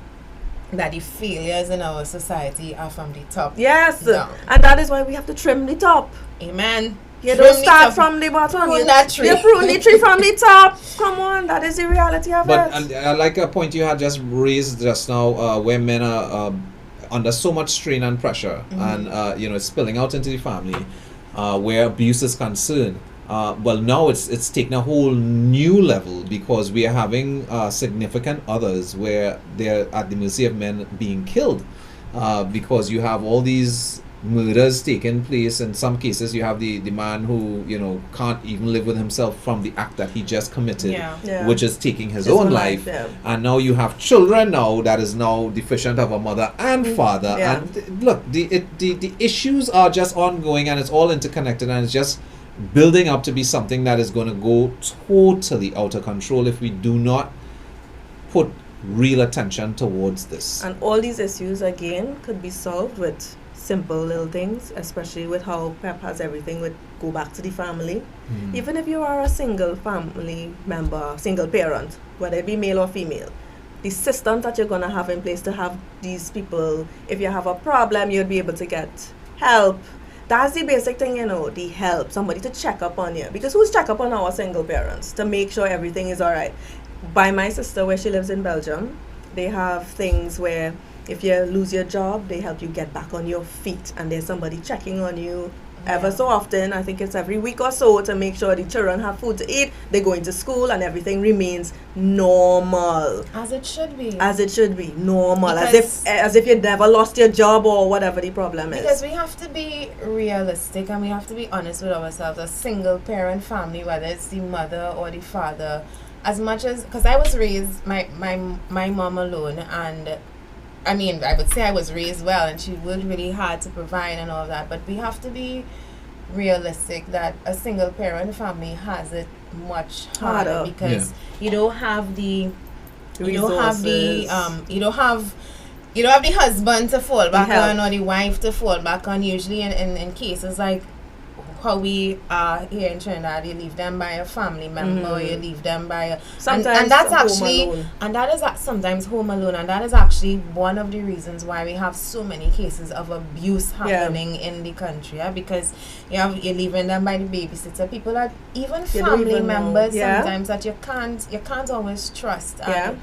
that the failures in our society are from the top Yes, down. and that is why we have to trim the top. Amen. You Trim don't the start top. from the bottom. Prune You that tree. You prune the tree from the top. Come on, that is the reality of But it. and I like a point you had just raised just now, where men are under so much strain and pressure, and you know, it's spilling out into the family, where abuse is concerned. Well, now it's taken a whole new level because we are having significant others where they're at the mercy of men being killed, because you have all these murders taking place. In some cases you have the man who, you know, can't even live with himself from the act that he just committed, which is taking his own life. And now you have children now that is now deficient of a mother and father. And look, the issues are just ongoing, and it's all interconnected, and it's just building up to be something that is going to go totally out of control if we do not put real attention towards this. And all these issues again could be solved with simple little things, especially with how PEP has everything with go back to the family. Even if you are a single family member, single parent, whether it be male or female, the systems that you're going to have in place to have these people, if you have a problem, you'll be able to get help. That's the basic thing, you know, the help, somebody to check up on you. Because who's check up on our single parents to make sure everything is all right? By my sister, where she lives in Belgium, they have things where if you lose your job, they help you get back on your feet, and there's somebody checking on you ever so often. I think it's every week or so, to make sure the children have food to eat, they go into school, and everything remains normal. As it should be. As it should be, normal. Because As if you never lost your job or whatever the problem is. Because we have to be realistic and we have to be honest with ourselves. A single parent family, whether it's the mother or the father, as much as, because I was raised, my mom alone, and I mean, I would say I was raised well, and she worked really hard to provide and all that, but we have to be realistic that a single parent family has it much harder because you don't have the husband to fall back on or the wife to fall back on. Usually in cases like how we are here in Trinidad, you leave them by a family member, you leave them by a Sometimes and that's home actually alone. and that is sometimes home alone, and that is actually one of the reasons why we have so many cases of abuse happening in the country, because you're leaving them by the babysitter, people that even You don't family even know. members Yeah. sometimes that you can't always trust. Yeah.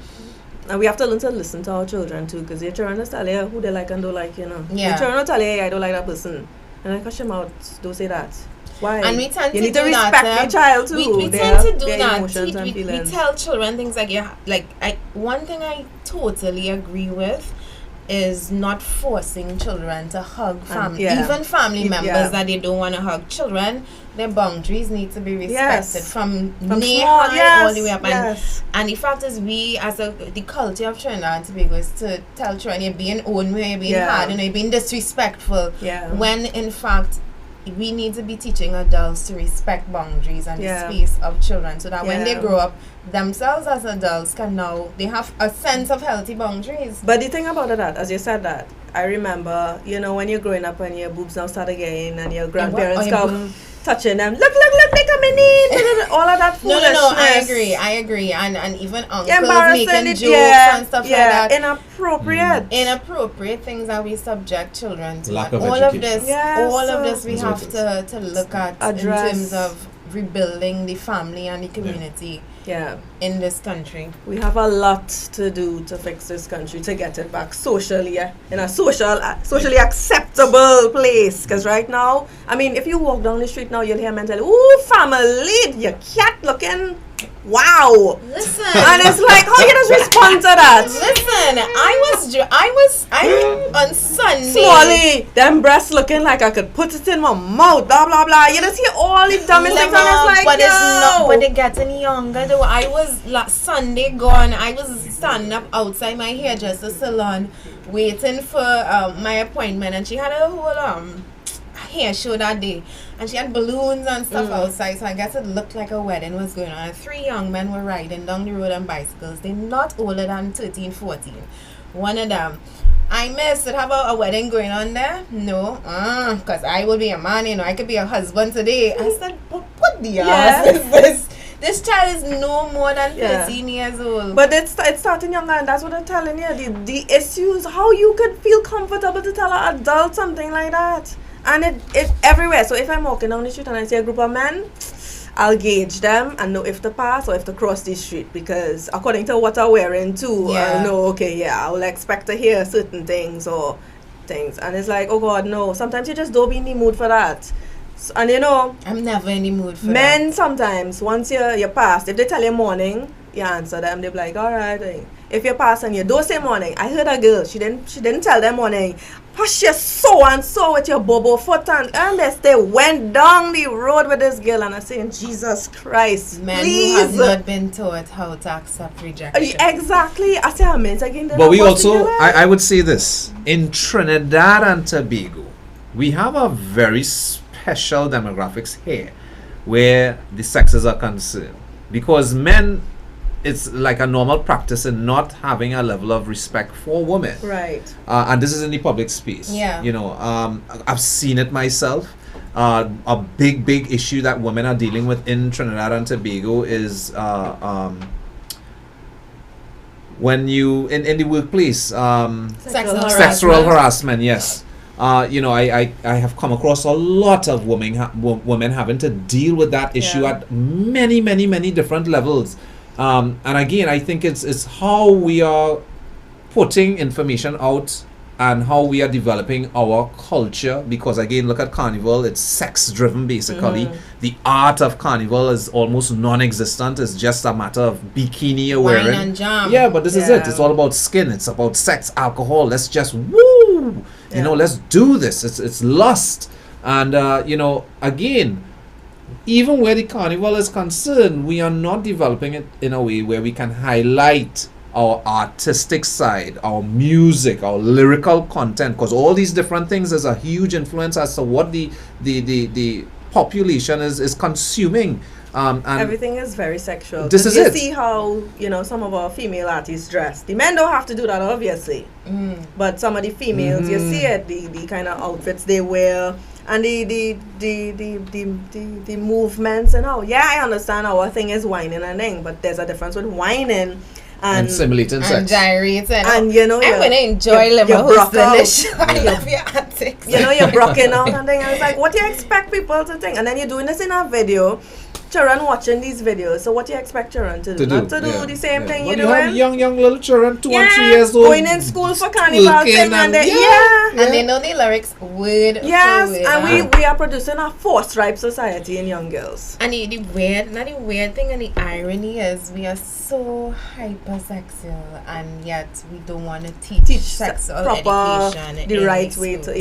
And we have to learn to listen to our children too, because your children will tell you who they like and don't like, you know. Yeah. Your children will tell you, hey, I don't like that person. And I hush them out, don't say that. Why? And we tend you to need do to respect that, your child too. we their- tend to do their that. emotions and We feelings. tell children things like one thing I totally agree with is not forcing children to hug family, yeah. even family Yeah. members that they don't want to hug. Children, their boundaries need to be respected Yes. from From knee small, high all the yes, way up. yes. And the fact is, we as the culture of Trinidad and Tobago is to tell children you're being own way, you're being Yeah. hard, you're being disrespectful. Yeah. When in fact, we need to be teaching adults to respect boundaries and Yeah. the space of children, so that when they Yeah. grow up themselves as adults they have a sense of healthy boundaries. But the thing about that, as you said that, I remember, you know, when you're growing up and your boobs now start again and your grandparents your come touching them, look, they coming in, all of that No, foolishness. I agree, and even uncles Embarrassing making it, jokes yeah, and stuff yeah, like that. Inappropriate things that we subject children to. Lack And of all education. of this, Yes, all of this we That's have what it to look at Address. in terms of rebuilding the family and the community. Yeah. In this country, we have a lot to do to fix this country, to get it back socially, in a socially acceptable place. Because right now, I mean, if you walk down the street now, you'll hear men tell you, "Ooh, family, your cat looking, wow." Listen, and it's like, how you just respond to that? Listen, I on Sunday. Smally, them breasts looking like I could put it in my mouth, blah blah blah. You just hear all the dumbest things, and it's like, but it's not. yo. But they're getting younger though. I was Sunday gone. I was standing up outside my hairdresser salon, waiting for my appointment, and she had a whole hair show that day, and she had balloons and stuff outside. So I guess it looked like a wedding was going on. And 3 young men were riding down the road on bicycles. They're not older than 13, 14. One of them, I missed it. How about a wedding going on there? No, because I will be a man, you know. I could be a husband today. I said, but what the ass is this? This child is no more than 13 years old. But it's starting younger, and that's what I'm telling you. The issues, how you could feel comfortable to tell an adult something like that. And it everywhere. So if I'm walking down the street and I see a group of men, I'll gauge them and know if to pass or if to cross the street, because according to what I'm wearing too, I'll know, okay, yeah, I will expect to hear certain things or things. And it's like, oh God, no. Sometimes you just don't be in the mood for that. So, and you know, I'm never in the mood for men that. sometimes, once you're past, if they tell you morning, you answer them, they'll be like, all right. If you pass and you don't say morning, I heard a girl, she didn't tell them morning, hush your so and so with your bobo foot, and they went down the road with this girl, and I'm saying, Jesus Christ, Men please. who have not been taught how to accept rejection. Exactly. I say, I mean, again, But we also, I would say this, in Trinidad and Tobago, we have a very special demographics here where the sexes are concerned, because men, it's like a normal practice in not having a level of respect for women. Right. And this is in the public space. Yeah. You know, I've seen it myself. A big issue that women are dealing with in Trinidad and Tobago is when you in the workplace, sexual harassment. Yes. You know, I have come across a lot of women having to deal with that issue at many different levels. And again, I think it's how we are putting information out and how we are developing our culture, because again, look at Carnival, it's sex driven basically. The art of Carnival is almost non-existent. It's just a matter of bikini you're Wine wearing. and jam. Yeah, but this is it. It's all about skin. It's about sex, alcohol. Let's just woo! You know, let's do this. It's lust. And you know, again, even where the Carnival is concerned, we are not developing it in a way where we can highlight our artistic side, our music, our lyrical content, because all these different things is a huge influence as to what the population is consuming. And everything is very sexual. This is you it. see how, you know, some of our female artists dress. The men don't have to do that, obviously. But some of the females, you see it, the kind of outfits they wear. and the movements and all. Yeah, I understand our thing is whining and thing, but there's a difference with whining and simulating sex. Gyrating. And you know, I'm gonna enjoy living this show. I love your antics. You know, you're broken out and thing, and it's like, what do you expect people to think? And then you're doing this in a video. Children watching these videos, so what do you expect children to do? Not to do the same thing well, you're you doing? have young little children, 2 and 3 years old. Going in school for carnival thing and they, and they know the lyrics word yes, for word. And we are producing a forced-ripe society in young girls. And the weird thing and the irony is we are so hypersexual and yet we don't want to teach sexual education the in right the way schools. to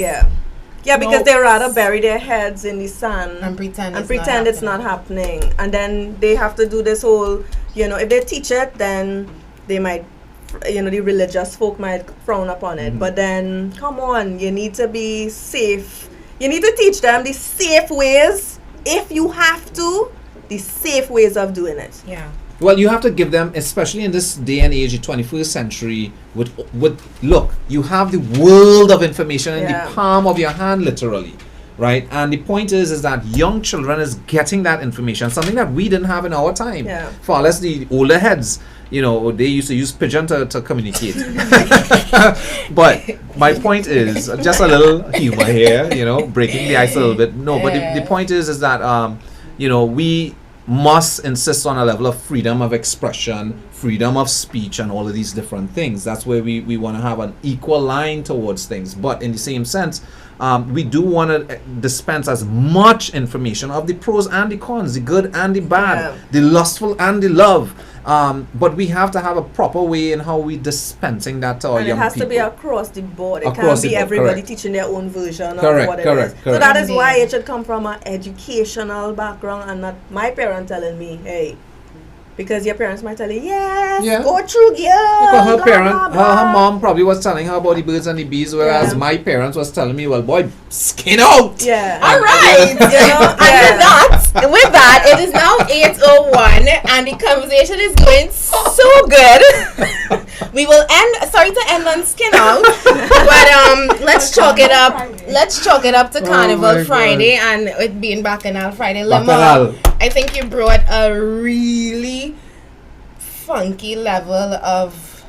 Yeah, because they rather bury their heads in the sand and pretend it's not happening. And then they have to do this whole, you know, if they teach it, then they might, you know, the religious folk might frown upon it. But then, come on, you need to be safe. You need to teach them the safe ways, if you have to, the safe ways of doing it. Yeah. Well, you have to give them, especially in this day and age, the 21st century, with look, you have the world of information in the palm of your hand, literally, right? And the point is that young children is getting that information, something that we didn't have in our time. Yeah. Far less the older heads, you know, they used to use pigeon to communicate. But my point is, just a little humor here, you know, breaking the ice a little bit. No, but the point is that, you know, we must insist on a level of freedom of expression, freedom of speech, and all of these different things. That's where we want to have an equal line towards things. But in the same sense, we do want to dispense as much information of the pros and the cons, the good and the bad, the lustful and the love. But we have to have a proper way in how we dispensing that to our young people. And it has to be across the board. It Across can't be the board, everybody correct. teaching their own version Correct, of what it correct, is. So correct. that is why it should come from an educational background and not my parent telling me, hey, because your parents might tell you, yes, go through, Because her blah, parent, blah, blah. her mom probably was telling her about the birds and the bees, whereas my parents was telling me, well, boy, skin out. Yeah. All right. You know, and with that, it is now 8:01 and the conversation is going so good. We will sorry to end on skin out, but let's chalk it up. Let's chalk it up to Carnival Friday and it being Bacchanal Friday. Bacchanal. I think you brought a really funky level of,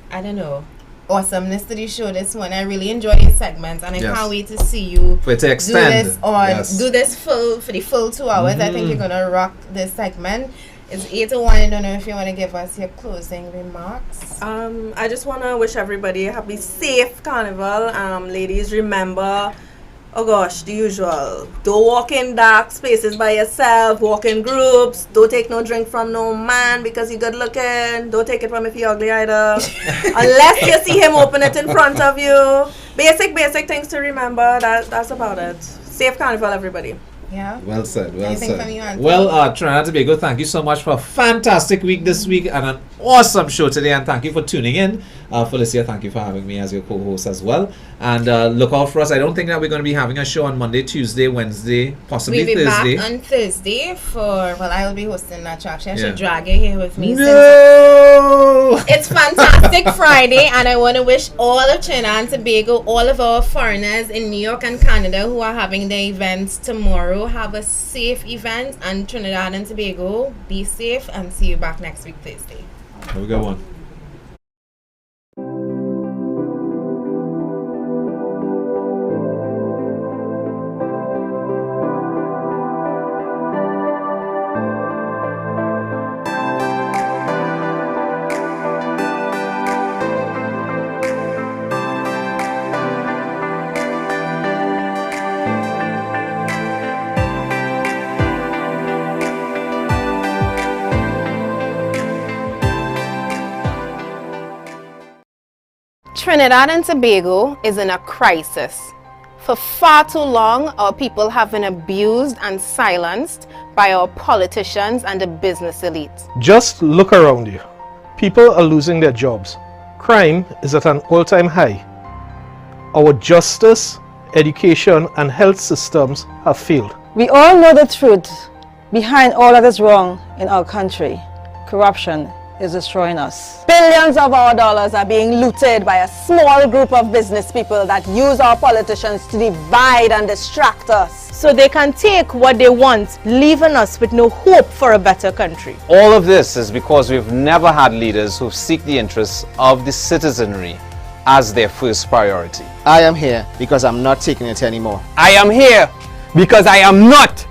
I don't know, awesomeness to the show this one. I really enjoyed these segments and I can't wait to see you For it to extend. do this for the full 2 hours. I think you're gonna rock this segment. It's 8:01. I don't know if you want to give us your closing remarks. I just want to wish everybody a happy, safe carnival. Ladies, remember, oh gosh, the usual. Don't walk in dark spaces by yourself. Walk in groups. Don't take no drink from no man because he good looking. Don't take it from if he ugly either. Unless you see him open it in front of you. Basic things to remember. That's about it. Safe carnival, everybody. Yeah. Well said. Well Anything said. from you, Auntie? Well, Trinidad and Tobago, thank you so much for a fantastic week this week and an awesome show today. And thank you for tuning in. Felicia, thank you for having me as your co-host as well. And look out for us. I don't think that we're going to be having a show on Monday, Tuesday, Wednesday, possibly We'll be Thursday. back on Thursday I'll be hosting that show. Actually, I should drag you here with me. No! It's Fantastic Friday, and I want to wish all of Trinidad and Tobago, all of our foreigners in New York and Canada who are having their events tomorrow, have a safe event. And Trinidad and Tobago, be safe, and see you back next week, Thursday. Have a good one. Trinidad and Tobago is in a crisis. For far too long, our people have been abused and silenced by our politicians and the business elite. Just look around you. People are losing their jobs. Crime is at an all-time high. Our justice, education, and health systems have failed. We all know the truth behind all that is wrong in our country. Corruption is destroying us. Billions of our dollars are being looted by a small group of business people that use our politicians to divide and distract us. So they can take what they want, leaving us with no hope for a better country. All of this is because we've never had leaders who seek the interests of the citizenry as their first priority. I am here because I'm not taking it anymore. I am here because I am not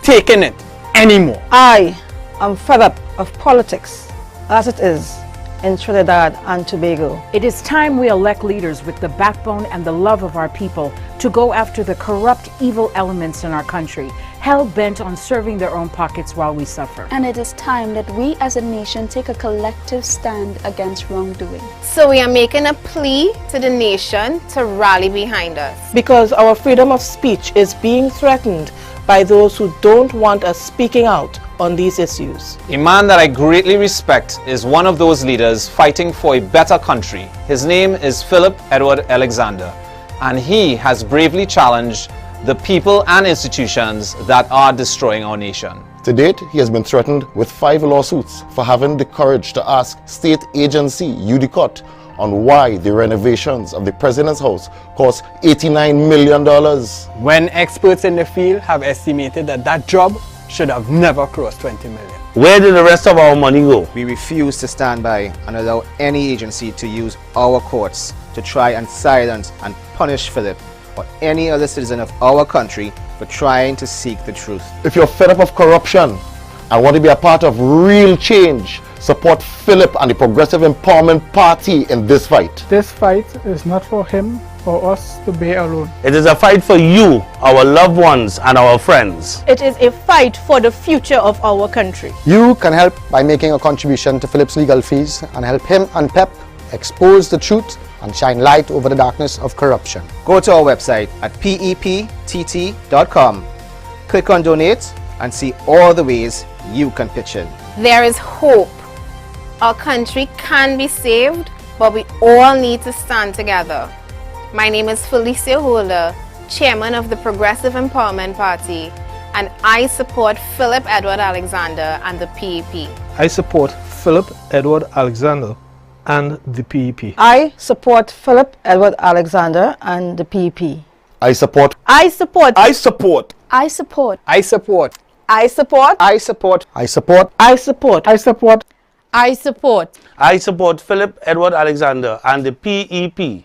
taking it anymore. I am fed up of politics as it is in Trinidad and Tobago. It is time we elect leaders with the backbone and the love of our people to go after the corrupt, evil elements in our country, hell-bent on serving their own pockets while we suffer. And it is time that we as a nation take a collective stand against wrongdoing. So we are making a plea to the nation to rally behind us. Because our freedom of speech is being threatened by those who don't want us speaking out on these issues. A man that I greatly respect is one of those leaders fighting for a better country. His name is Philip Edward Alexander, and he has bravely challenged the people and institutions that are destroying our nation. To date, he has been threatened with 5 lawsuits for having the courage to ask state agency UDCOT on why the renovations of the President's house cost $89 million. When experts in the field have estimated that that job should have never crossed 20 million. Where did the rest of our money go? We refuse to stand by and allow any agency to use our courts to try and silence and punish Philip or any other citizen of our country for trying to seek the truth. If you're fed up of corruption and want to be a part of real change, support Philip and the Progressive Empowerment Party in this fight. This fight is not for him or us to bear alone. It is a fight for you, our loved ones, and our friends. It is a fight for the future of our country. You can help by making a contribution to Philip's legal fees and help him and PEP expose the truth and shine light over the darkness of corruption. Go to our website at peptt.com, click on donate and see all the ways you can pitch in. There is hope. Our country can be saved, but we all need to stand together. My name is Felicia Holder, Chairman of the Progressive Empowerment Party, and I support Philip Edward Alexander and the PEP. I support Philip Edward Alexander and the PEP. I support Philip Edward Alexander and the PEP. I support. I support. I support. I support. I support. I support. I support. I support. I support. I support. I support. I support Philip Edward Alexander and the PEP.